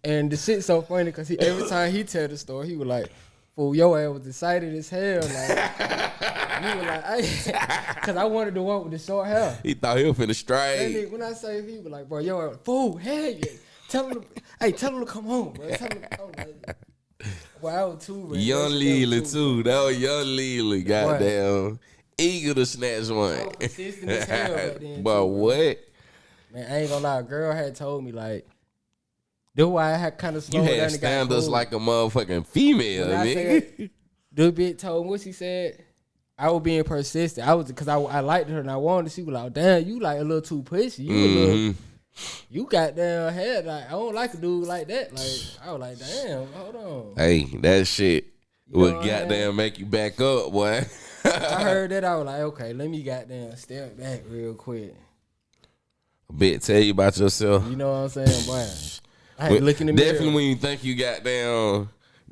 And the shit's so funny because every time he tell the story, he was like, "Fool, your ass was excited as hell." Like, he was like, because I wanted the one with the short hair. He thought he was finna That straight. nigga, when I say he was like, "Bro, your ass, fool, hey, tell him, tell him to come home, bro. Tell him to come." Like, well, I was too, man. Young That Lily was too. That was young Lily. Goddamn. Eager to snatch one. I was persistent as hell back then, But too, what? Man, I ain't gonna lie. A girl had told me like, "Do why I had kind of You slowed down had and got standards cool." like a motherfucking female, When I nigga. said, the bitch told me what she said. I was being persistent. I was because I liked her and I wanted. She was like, "Damn, you like a little too pushy. You a little, you got down head. Like I don't like a dude like that." Like I was like, "Damn, hold on." Hey, that shit know would what I'm goddamn saying? make you back up, boy. I heard that. I was like, "Okay, let me goddamn step back real quick." A bit tell you about yourself. You know what I'm saying, boy? I had to look in the Definitely mirror. when you think you got down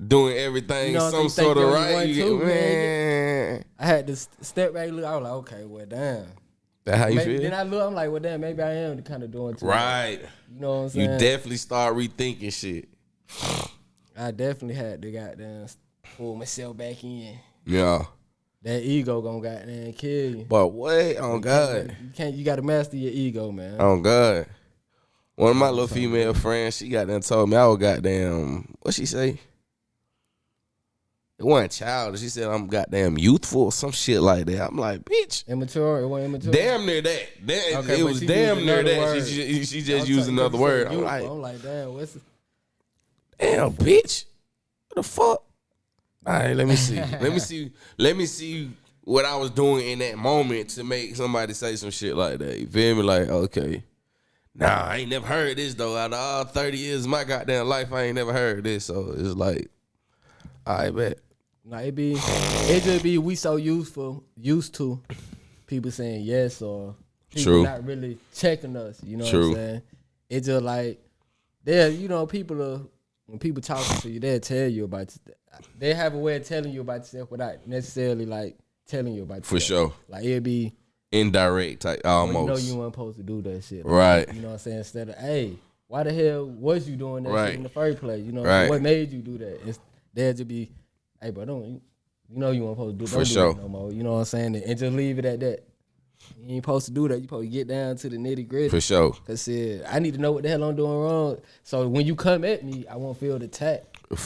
doing everything You know what I'm some saying? sort of Think you're right, one you too, get, man. I had to step back. Look, I was like, "Okay, well, damn." That how you Maybe, feel? then I look. I'm like, "Well, damn, maybe I am kind of doing too much." Right. You know what I'm You saying? definitely start rethinking shit. I definitely had to goddamn pull myself back in. Yeah. That ego gonna goddamn kill you. But what? On God. You gotta master your ego, man. On God. One of my little female friends, she goddamn told me I was goddamn, what she say? It wasn't childish. She said I'm goddamn youthful or some shit like that. I'm like, bitch. Immature, it wasn't immature. Damn near that. Okay, It but was she damn used near another that. word. She just used another word. I'm like, damn, what's the, damn, bitch. What the fuck? All right, let me see. Let me see what I was doing in that moment to make somebody say some shit like that. You feel me? Like, okay. Nah, I ain't never heard this though. Out of all 30 years of my goddamn life, I ain't never heard this. So it's like, I bet. nah, it just be we so used to people saying yes or people True. not really checking us. You know what True. I'm saying? It's just like people are when people talking to you, they'll tell you about they have a way of telling you about yourself without necessarily like telling you about yourself. For sure. Like it'd be Indirect type, when almost. you know you weren't supposed to do that shit. Like, Right. You know what I'm saying? Instead of, hey, why the hell was you doing that Right. shit in the first place? You know Right. what made you do that? They'll just be, hey, bro, you know you weren't supposed to do For don't sure. do that no more. You know what I'm saying? And just leave it at that. You ain't supposed to do that. You supposed to get down to the nitty gritty. For sure. Cause I need to know what the hell I'm doing wrong. So when you come at me, I won't feel the attack.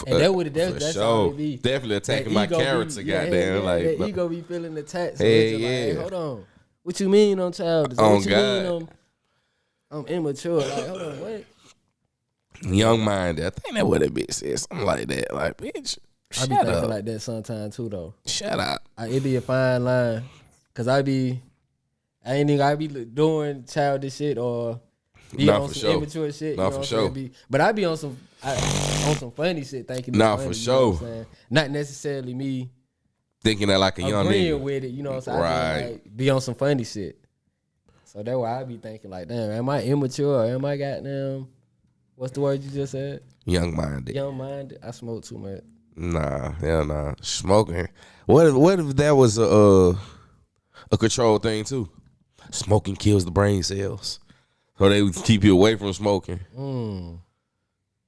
And that's all it be. Definitely attacking That my ego character, be, goddamn. Like, that ego be feeling attacked. So Hell it's just like, yeah. hey, hold on. What you mean I'm childish? Oh, What you God. mean I'm immature? Like, hold on, what? young minded. I think that what that bitch said. Something like that. Like, bitch, I shut be thinking up. like that sometimes too, though. Shut up. It be a fine line, cause I be doing childish shit or be Nah, on for some sure. immature shit. Nah, you know for what I'm saying? sure. But I be on some funny shit, thinking. Nah, it's funny, for you know what sure. I'm saying? Not necessarily me Thinking that like a young agreeing nigga. with it. You know what I'm saying? I Right. just, like, be on some funny shit. So that's why I be thinking like, damn, am I immature? Or am I goddamn? What's the word you just said? Young minded. Young minded. I smoke too much. Nah, hell nah. Smoking. What if that was a control thing too? Smoking kills the brain cells. So they would keep you away from smoking.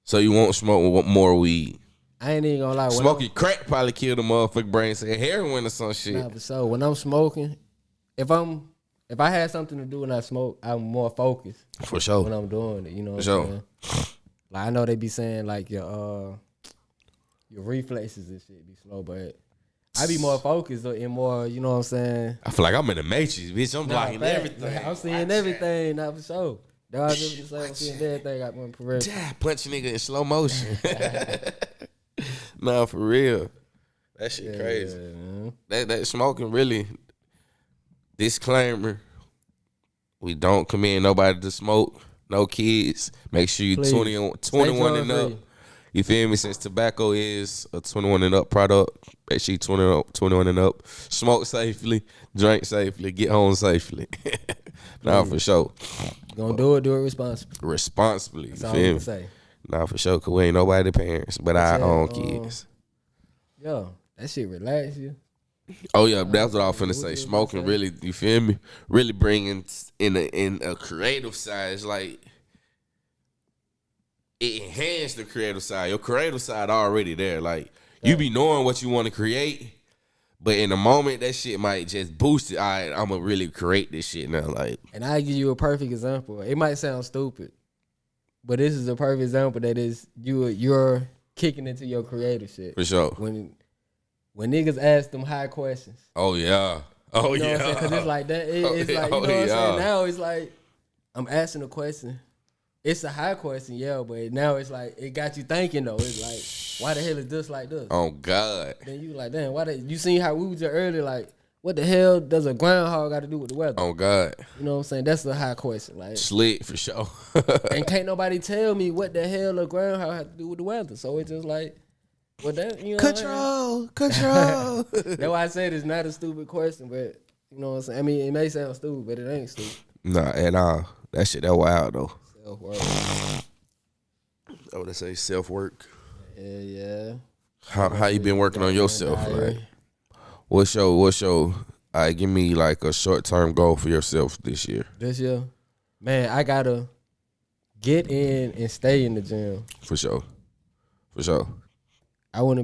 So you won't smoke more weed. I ain't even gonna lie. When Smoking crack probably kill the motherfucking brain cell. Heroin or some shit. Nah, for sure. When I'm smoking, if I had something to do and I smoke, I'm more focused For when sure. I'm doing it. You know what For I'm sure. saying? Like I know they be saying like your reflexes and shit be slow, but I be more focused and more, you know what I'm saying? I feel like I'm in the Matrix, bitch. I'm blocking Nah, fact. everything. I'm seeing everything, not for sure. That's why I just say I'm seeing everything. I got my progression. Punch a nigga in slow motion. Nah, for real. That shit crazy. Man. That smoking really. Disclaimer: we don't command nobody to smoke. No kids. Make sure you Please. 21 and up. You feel me? Since tobacco is a 21 and up product, make sure you 21 and up. Smoke safely, drink safely, get home safely. Nah, for sure. Gonna do it responsibly. Responsibly. That's You all feel I'm me? say. Nah, for sure. Cause we ain't nobody parents, but our own kids. Yo, that shit relax you. Oh yeah, that's what I was finna say. What you Smoking gonna say? really, you feel me? Really bringing in a creative side. It's like it enhanced the creative side. Your creative side already there. Like you be knowing what you want to create, but in the moment that shit might just boost it. All right, I'm gonna really create this shit now. Like, And I give you a perfect example. It might sound stupid, but this is a perfect example that is you're kicking into your creative shit. for sure. When niggas ask them high questions. Oh yeah. Oh You know what I'm saying? yeah. Because it's like that. It's like, you know what I'm saying? Now it's like, I'm asking a question. It's a high question, yeah, but now it's like, it got you thinking though. It's like, why the hell is this like this? Oh God. Then you like, damn, you seen how we was there earlier, like, what the hell does a groundhog got to do with the weather? Oh God. You know what I'm saying? That's a high question. Like, Slick for sure. and can't nobody tell me what the hell a groundhog has to do with the weather. So it's just like, well, that, you know Control. That's why I said it's not a stupid question, but you know what I'm saying? I mean, it may sound stupid, but it ain't stupid. Nah, at all. That shit that wild though. Self-work. I would say self work. Yeah. How you been working on yourself? Like, what's your give me like a short term goal for yourself this year? This year, man, I gotta get in and stay in the gym. For sure. I wanna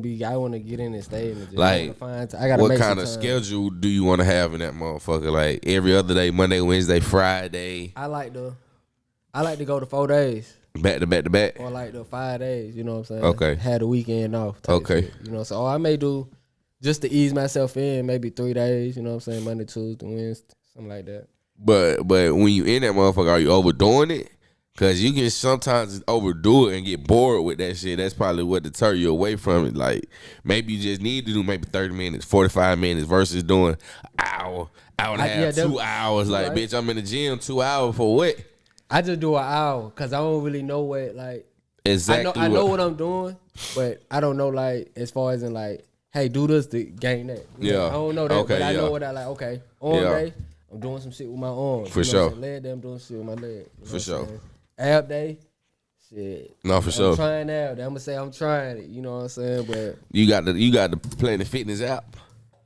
get in and stay in the gym. Like, I gotta what make kind some of time. schedule do you want to have in that motherfucker? Like every other day, Monday, Wednesday, Friday, I like to go to 4 days. back to back to back. Or like the 5 days, you know what I'm saying? Okay. Had the weekend off. type Okay. shit, you know, so I may do, just to ease myself in, maybe 3 days, you know what I'm saying? Monday, Tuesday, Wednesday, something like that. But when you in that motherfucker, are you overdoing it? Cause you can sometimes overdo it and get bored with that shit. That's probably what deter you away from it. Like maybe you just need to do maybe 30 minutes, 45 minutes versus doing an hour and a half, 2 hours. Like, right. bitch, I'm in the gym 2 hours for what? I just do an hour because I don't really know what, like, Exactly. I know what I'm doing, but I don't know, like, as far as in, like, hey, do this to gain that. You know, Yeah. I don't know that, Okay, but I yeah. know what I like. Okay, arm Yeah. day, I'm doing some shit with my arm. For you know sure. what I'm saying? Leg day, I'm doing shit with my leg. You know For what I'm sure. saying? Ab day, shit. No, for I'm sure. trying ab day. I'm gonna say I'm trying it. You know what I'm saying? But You got the Planet Fitness app.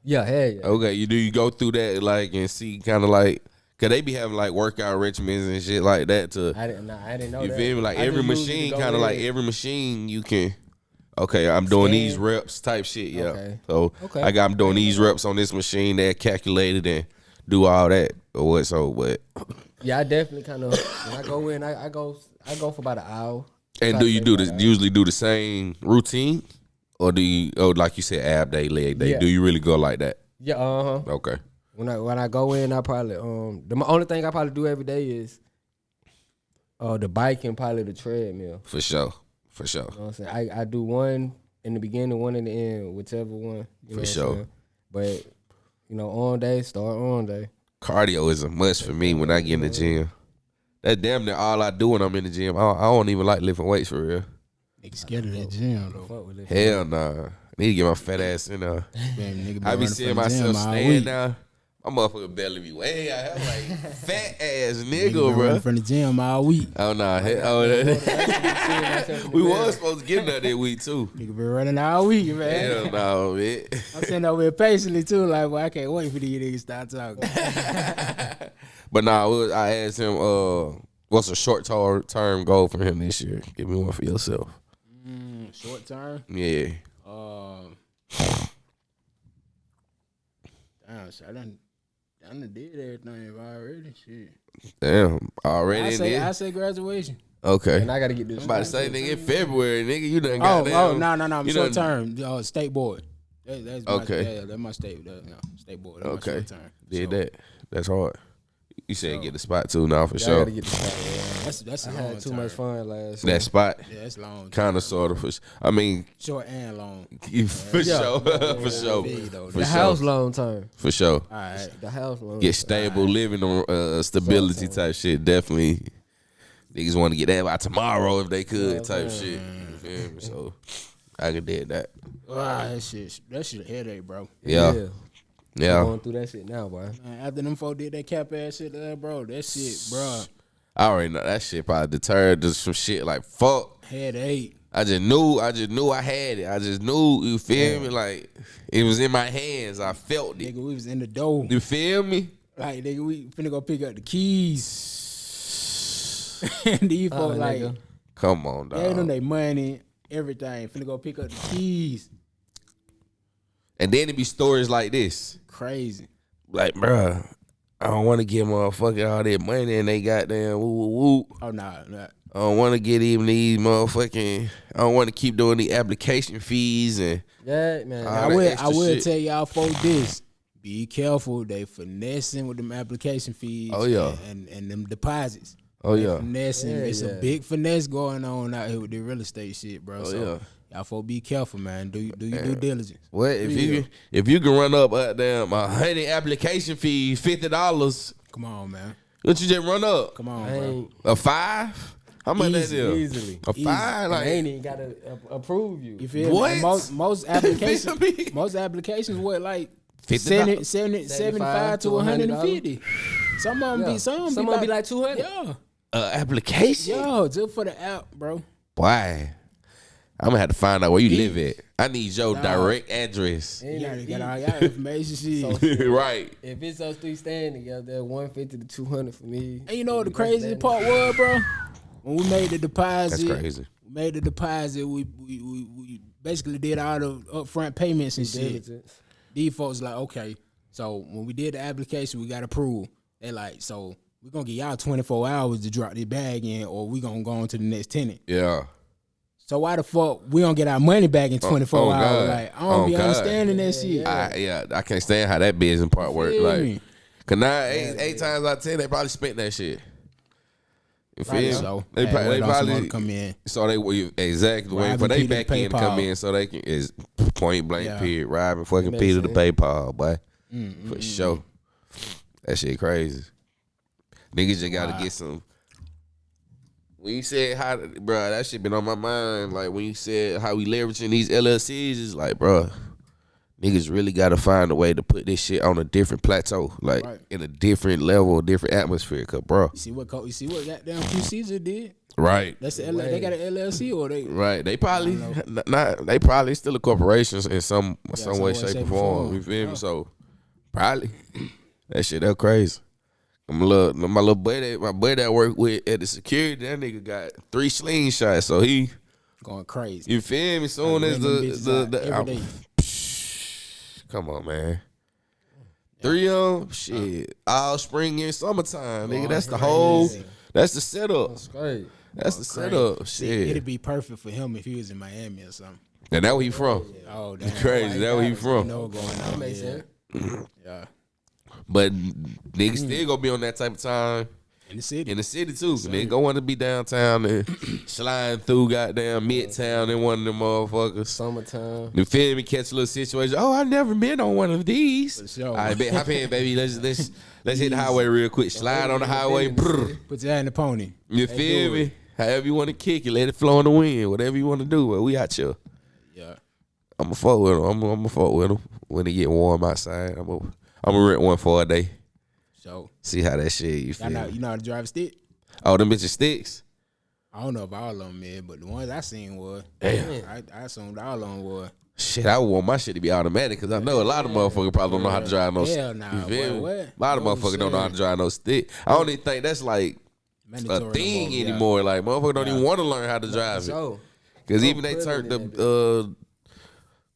yeah, hell yeah. Okay, you go through that like and see kind of like, cause they be having like workout regimens and shit like that to. I didn't know You that. feel me? Like I every just usually machine, go kind of like in. every machine you can. Okay, I'm doing Scan. these reps type shit. Yeah. Okay. So Okay. I'm doing these reps on this machine that calculated and do all that or what. So but Yeah, I definitely kind of when I go in, I go for about an hour. and Try do to you stay do for this about an usually do the same routine or do you like you said ab day, leg day? Yeah. Do you really go like that? Yeah, Okay. When I go in, I probably the only thing I probably do every day is the bike and probably the treadmill. For sure. You know what I'm saying? I do one in the beginning, one in the end, whichever one. You know For what I'm sure. saying? But you know, on day, start on day. Cardio is a must for me when I get in the gym. That's damn near all I do when I'm in the gym. I don't even like lifting weights for real. Nigga scared of that gym though. Fuck with it. Hell nah. I need to get my fat ass in there. Man, nigga been I be running seeing from the gym myself all stand week. now. My motherfucker belly be way out. I'm like, fat ass Nigga nigga, been running bro. from the gym all week. Oh, nah. We was supposed to get in there that week, too. Nigga been running all week, man. Hell no, man. I'm sitting over here patiently too, like, well, I can't wait for these niggas to start talking. But nah, I asked him, what's a short-term goal for him this year? Give me one for yourself. Short term. Yeah. Damn, so I done did everything already. Shit. Damn. Already in there? I say graduation. Okay. And I gotta get this. I'm about to say, nigga, in February, nigga, you done Oh, got no, I'm you short done- term. State board. That's my, Okay. yeah, that's my state. That's my Okay. short term. Did So, that. That's hard. You said get the spot too now for Yeah, I sure. gotta get the spot. Yeah. That's I a long had too term. much fun last That year. spot, Yeah, that's long. kind of, sort of. I mean, Short and long. for sure, for sure, Feel though. for The sure, house long term. for sure. All right. The house long. Get stable living on stability type shit. Definitely, niggas want to get that by tomorrow if they could type shit. You feel me? So I could did that. That shit a headache, bro. Yeah, I'm yeah. going through that shit now, boy. Man, after them folk did that cap ass shit, bro, that shit, bro, I already know that shit probably deterred us from shit like fuck. headache. I just knew I had it. I just knew, you feel me? Like it was in my hands. I felt it. Nigga, we was in the door. You feel me? Like, nigga, we finna go pick up the keys. And these folk, like, nigga. Come on, gave them dog. their money, everything. Finna go pick up the keys. And then it be stories like this. Crazy. Like, bruh, I don't want to give motherfucker all that money and they goddamn woo woo woo. Oh, nah. I don't want to get even these motherfucking. I don't want to keep doing the application fees and. Yeah, man. All I that will extra shit. tell y'all folks this. Be careful. They finessing with them application fees. Oh, yeah. And them deposits. Oh They yeah. finessing. Yeah, It's yeah. a big finesse going on out here with the real estate shit, bro. Oh, So yeah. y'all folks be careful, man. Do your due diligence. What if you can run up damn 100 application fees, $50? Come on, man. What you just run up? Come on, I bro. ain't A 5? How much that Easy, is? easily. A 5? I ain't Like even gotta approve you. You feel What? me? Most applications, most applications, what like 50 75 to 150. Some of them be Some be like 200. yeah, application? yo, just for the app, bro. Why? I'm gonna have to find out where you live at. I need your Nah. direct address. You gotta get all your information, shit. So, Right. if it's us three staying together, 150 to 200 for me. And you know what the craziest part was, bro? When we made the deposit, That's crazy. we made the deposit. We basically did all the upfront payments and shit. Diligence. These folks like, okay, so when we did the application, we got approved. They like, so we're gonna give y'all 24 hours to drop this bag in, or we gonna go on to the next tenant. Yeah. So why the fuck we don't get our money back in 24 oh, hours? God. Like, I don't Oh, be God. understanding that shit. I can't stand how that business part work. Feel Like, me? cause now eight times out of 10 they probably spent that shit. You feel me? So They probably come in. so they exactly waiting for Robbing they Peter back to end to come PayPal. in so they can is point blank Yeah. period robbing fucking Makes Peter to sense. PayPal, boy. For sure. That shit crazy. Niggas just gotta get some. When you said how, bro, that shit been on my mind. Like when you said how we leveraging these LLCs, it's like, bro, niggas really gotta find a way to put this shit on a different plateau, like Right. in a different level, different atmosphere. Cause, bro, You see what goddamn QCs did? right, That's the they got an LLC or they right. They probably not. They probably still a corporation in some way, shape, or form. You feel me? Yeah. So probably that shit that crazy. My little buddy, my buddy I work with at the security, that nigga got 3 slingshots. So he, going crazy. you feel me? Soon as Every day. come on, man. 3 of them, shit, all spring and summertime, nigga. That's the whole. That's the setup. That's great. That's the Crazy. setup. See, Shit. it'd be perfect for him if he was in Miami or something. And that where he from. Oh, damn. Crazy. That where he You from. know what's going on. Makes Yeah. sense. Yeah. But niggas still gonna be on that type of time In the city. in the city too. Nigga gonna want to be downtown and sliding through goddamn midtown in one of them motherfuckers. Summertime. You feel me? Catch a little situation. Oh, I never been on one of these. For sure. I bet. Hop in, baby. Let's hit the highway real quick. Slide on the highway. Brr. Put your hand in the pony. You feel me? However you want to kick it, let it flow in the wind. Whatever you want to do. But we out here. Yeah. I'm gonna fuck with him. I'm gonna fuck with him when it get warm outside. I'm gonna rent one for a day. So, See how that shit. You feel me? you know how to drive a stick? Oh, them bitches sticks. I don't know if all of them, man, but the ones I seen was. Damn. I assumed all of them was. Shit, I would want my shit to be automatic because I know a lot of motherfuckers probably don't know how to drive no stick. Hell nah, You feel me? what? A lot of Oh, motherfuckers don't know how to shit. drive no stick. I don't even think that's like a Mandatory thing yeah. anymore. Like motherfuckers don't even want to learn how to drive it So, because even they turned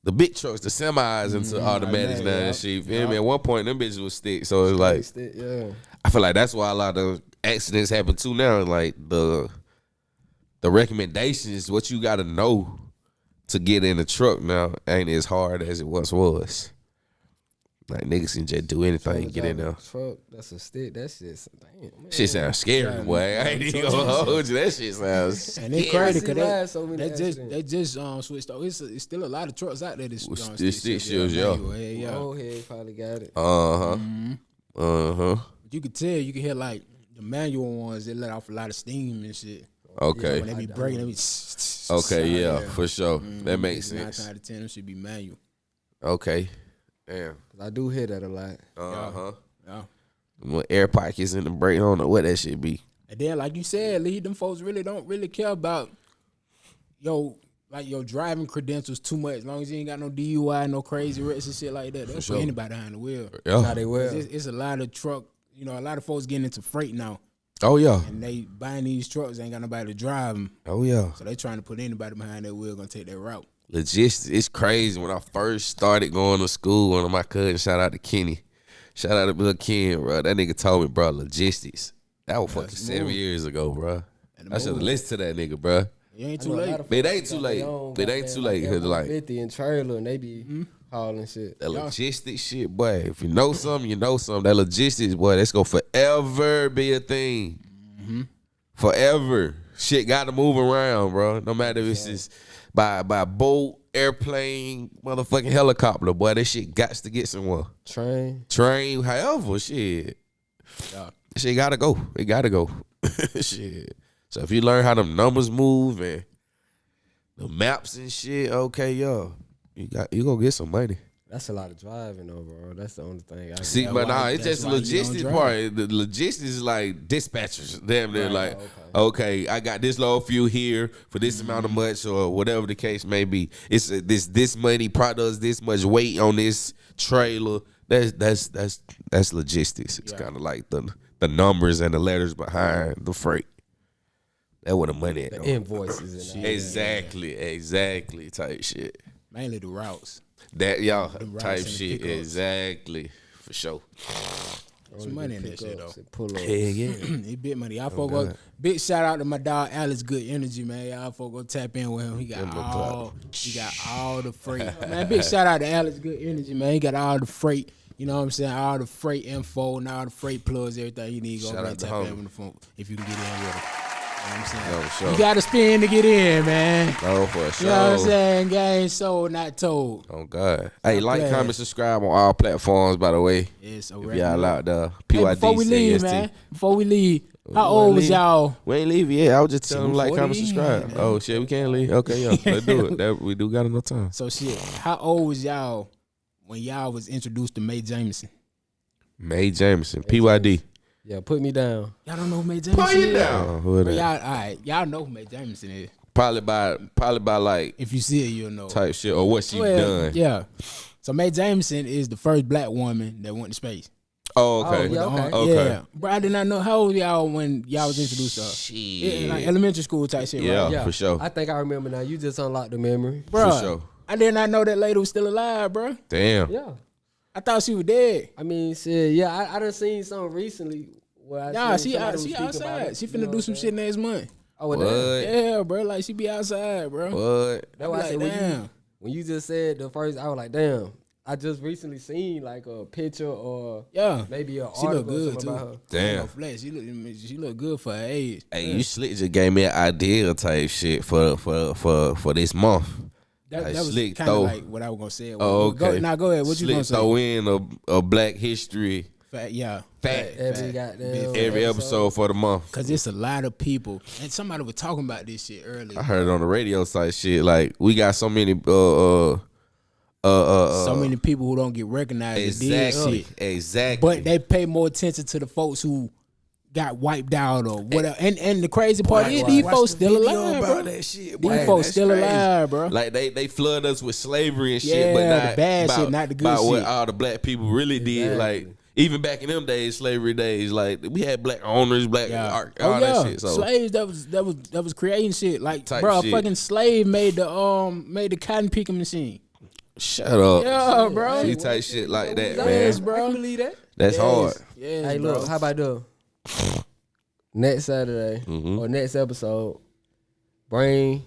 the big trucks, the semis into automatics now and shit. You feel me? At one point, them bitches was stick, so it's like yeah. I feel like that's why a lot of accidents happen too now. Like the recommendations, what you got to know to get in the truck now ain't as hard as it once was. Like niggas can just do anything and get in there. Truck, that's a stick. That shit's damn. Man. Shit sounds scary, boy. I ain't even gonna hold you. That shit sounds And it's crazy because they they just switched over. It's still a lot of trucks out there. This stick shields, yeah. Yeah. Old head probably got it. You could tell. You could hear like the manual ones. They let off a lot of steam and shit. Okay. When they be breaking, they be. Okay, yeah, for sure. That makes sense. 9 out of 10 them should be manual. Okay. Damn. I do hear that a lot. Yeah. When air pockets in the brake, I don't know what that shit be. And then, like you said, Lee, them folks really don't care about your driving credentials too much. As long as you ain't got no DUI, no crazy wrecks and shit like that, they'll put anybody behind the wheel. Yeah. How they will. It's a lot of truck. You know, a lot of folks getting into freight now, Oh yeah. and they buying these trucks. Ain't got nobody to drive them, Oh yeah. so they trying to put anybody behind that wheel gonna take that route. Logistics. It's crazy. When I first started going to school, one of my cousins, shout out to Kenny. Shout out to Bill Ken, bro. That nigga told me, bro, logistics. That was fucking 7 years ago, bro. I should have listened to that nigga, bro. It ain't too late. It ain't too late. It ain't too late. Cause like 50 and trailer, and they be hauling shit. that logistics shit, boy. If you know something, you know something. That logistics, boy, that's gonna forever be a thing. Forever. Shit got to move around, bro. No matter if it's just by boat, airplane, motherfucking helicopter, boy. That shit got to get somewhere. Train, however, shit. Yeah. Shit gotta go. It gotta go. Shit. So if you learn how them numbers move and the maps and shit, okay, yo, you gonna get some money. That's a lot of driving, though, bro. That's the only thing. See, but nah, it's just the logistics part. The logistics is like dispatchers. Damn, they're like, okay, I got this low fuel here for this amount of much or whatever the case may be. It's this money product, this much weight on this trailer. That's logistics. It's kind of like the numbers and the letters behind the freight. That's where the money at. The invoices and Exactly type shit. Mainly the routes. That y'all routes type and the shit, pickups. exactly, for sure. Some money in that shit though. Pull up. Yeah. It big money. Y'all folk go, big shout out to my dog Alex. Good energy, man. Y'all folk go tap in with him. He got all the freight. Man, big shout out to Alex. Good energy, man. He got all the freight. You know what I'm saying? All the freight info and all the freight plugs, everything you need. Go Shout over out and to tap homie. in with the phone if you can get in with him. You know what I'm saying? No, sure. You got to spin to get in, man. No, for sure. You know what I'm saying? Game sold, not told. Oh God. Hey, like, glad. comment, subscribe on all platforms. By the way, It's a if wrap. y'all out there, Hey, before we leave, man. Before we leave, how old was y'all? We ain't leave yet. I was just telling them like, comment, 7:40. subscribe. Oh shit, we can't leave. Okay, yo, let's do it. We do got enough time. So shit, how old was y'all when y'all was introduced to Mae Jameson? May Jameson, PYD. Yeah, put me down. Y'all don't know who Mae Jameson is? Who But that? y'all, all right, y'all know who Mae Jameson is. Probably by like If you see it, you'll know. type shit or what she Well, done. Yeah. So Mae Jameson is the first black woman that went to space. Oh, okay. Oh, yeah, okay. Okay. Yeah. Bro, I did not know how old y'all when y'all was introduced to her. Shit. Yeah, like elementary school type shit, Yeah. right? Yeah, for sure. I think I remember now. You just unlocked the memory. Bro, For sure. I did not know that lady was still alive, bro. Damn. Yeah. I thought she was dead. I mean, shit. Yeah, I done seen something recently where I Nah, seen she somebody speak about outside. it, She you finna know do what some I'm shit saying? next month. Oh, well, damn. What? Yeah, bro. Like she be outside, bro. What? That's why I said damn. when you just said the first, I was like, damn. I just recently seen like a picture or Yeah. maybe an She look article or good something too. about her. Damn. No flesh. She look good for her age. Hey, you slick just gave me an idea type shit for this month. That Like, was slick kind of throw. like what I was gonna say. Oh, okay. Now go ahead. What you Slick gonna say? throw in a Black History Yeah. fact Every goddamn every episode for the month. Cause it's a lot of people, and somebody was talking about this shit earlier. I heard it on the radio site shit. Like we got so many So many people who don't get recognized. That did shit. Exactly. But they pay more attention to the folks who got wiped out or whatever. And the crazy part is these folks still alive, bro. That shit, These folks still alive, bro. Like they flood us with slavery and shit, Yeah, but the not bad about, shit, not the good about what shit. all the black people really did. Like even back in them days, slavery days, like we had black owners, black all that shit. So slaves that was creating shit. Like, Type bro, shit. a fucking slave made the cotton picking machine. shut up. Yeah, bro. See type shit like that, Yes, man. bro. I can believe that. That's hard. Yes, Hey, bro. look, how about the next Saturday Mm-hmm. or next episode? Bring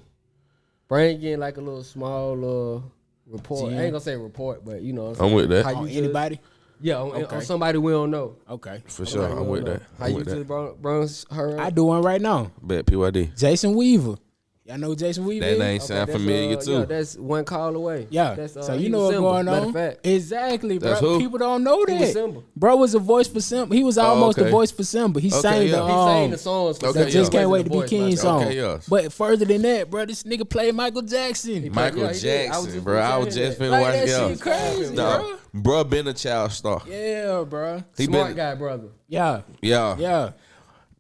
in like a little small report. I ain't gonna say report, but you know. What I'm with that. How you On just- anybody? Yeah, on somebody we don't know. Okay. For sure, I'm with that. How I'm you with just that. brung her I up? do one right now. Bet PYD. Jason Weaver. Y'all know who Jason Weaver That is? name sound that's, familiar Yeah, too. that's one call away. Yeah. That's, So he you know was what's Simba, going matter on. of fact. Exactly, bro. That's who? People don't know He that. was Simba. Bro was a voice for Simba. He was almost okay. the voice for Simba. He Okay, sang yeah. the He sang the songs for Okay, that Simba. Just yeah. Can't Wait to The Be voice, King my song. Okay, yes. But further than that, bro, this nigga played Michael Jackson. Michael Yeah, he did. I was Jackson, just bro. I gonna was tell just you finna Like watch that it. shit crazy, No, bro been a child star. Yeah, bro. He Smart been, guy, brother. Yeah. yeah. Yeah.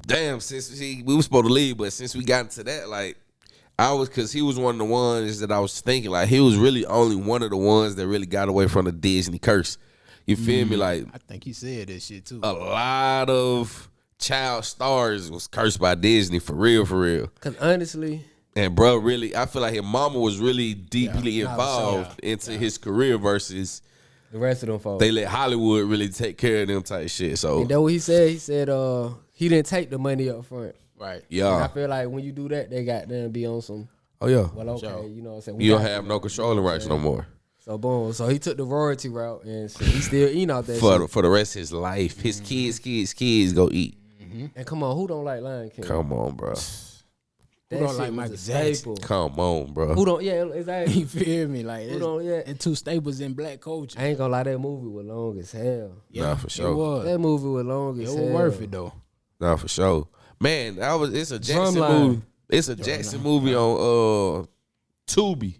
Damn, we was supposed to leave, but since we got into that, like, cause he was one of the ones that I was thinking, like, he was really only one of the ones that really got away from the Disney curse. You feel me? Like, I think he said that shit too. a lot of child stars was cursed by Disney for real, for real. Cause honestly, And bro, really, I feel like his mama was really deeply Yeah, involved into his career versus the rest of them folks. they let Hollywood really take care of them type shit. So And that's what he said. He said he didn't take the money up front. Right. And I yeah, feel like when you do that, they got them be on some. oh yeah, Well, okay, Sure. you know what I'm saying. We you don't got have you, no you know controlling what I'm rights no saying? more So boom. So he took the royalty route and shit, he still eating out that shit. for the rest of his life. His kids go eat. And come on, who don't like Lion King? Come on, bro. That don't shit like was Michael a staple. Come on, bro. Who don't? Yeah, exactly. You feel me? Like Who don't? Yeah. and two staples in black culture. I ain't gonna lie, that movie was long as hell. Nah, for sure. It was. That movie was long It as was hell. worth it though. Nah, for sure. Man, it's a Jackson Drumline. movie. It's a Jackson movie on Tubi.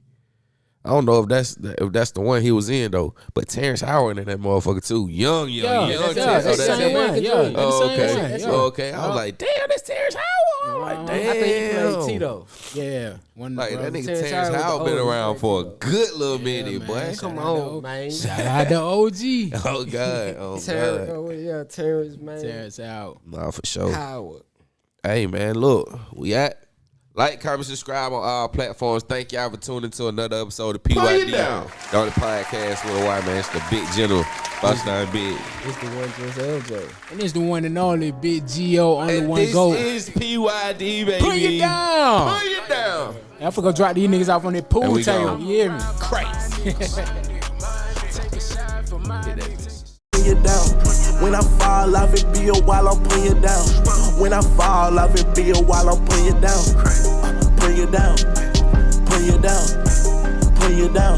I don't know if that's the one he was in though, but Terrence Howard in that motherfucker too. Young That's Terrence. the Oh, same one. Yeah, Joint. that's Oh, the same okay. one. That's Yeah. Okay. I was like, damn, that's Terrence Howard. I'm like, I damn. think he played Tito. Yeah. One Like, that nigga Terrence Terrence Howard Howard been was the around oldest for a one, good little minute, man. boy. Come Shout out on, to- man. Shout out to OG. Oh, God. Oh, Terrence, God. Terrence, man. Terrence out. Nah, for sure. Howard. Hey, man, look. We at. Like, comment, subscribe on all platforms. Thank y'all for tuning to another episode of PYD. The only podcast with a white man. It's the Big General. Boston Big. It's the one just LJ. And it's the one and only Big G.O. only And one this go. is PYD, baby. Put it down. Put it down. I forgot to drop these niggas off on that pool And we table. gone. You hear me? Crazy. Put you down. When I fall off, it be a while I'm putting you down. When I fall off, it be a while I'm putting you down. Put you down. Put you down. Put you down.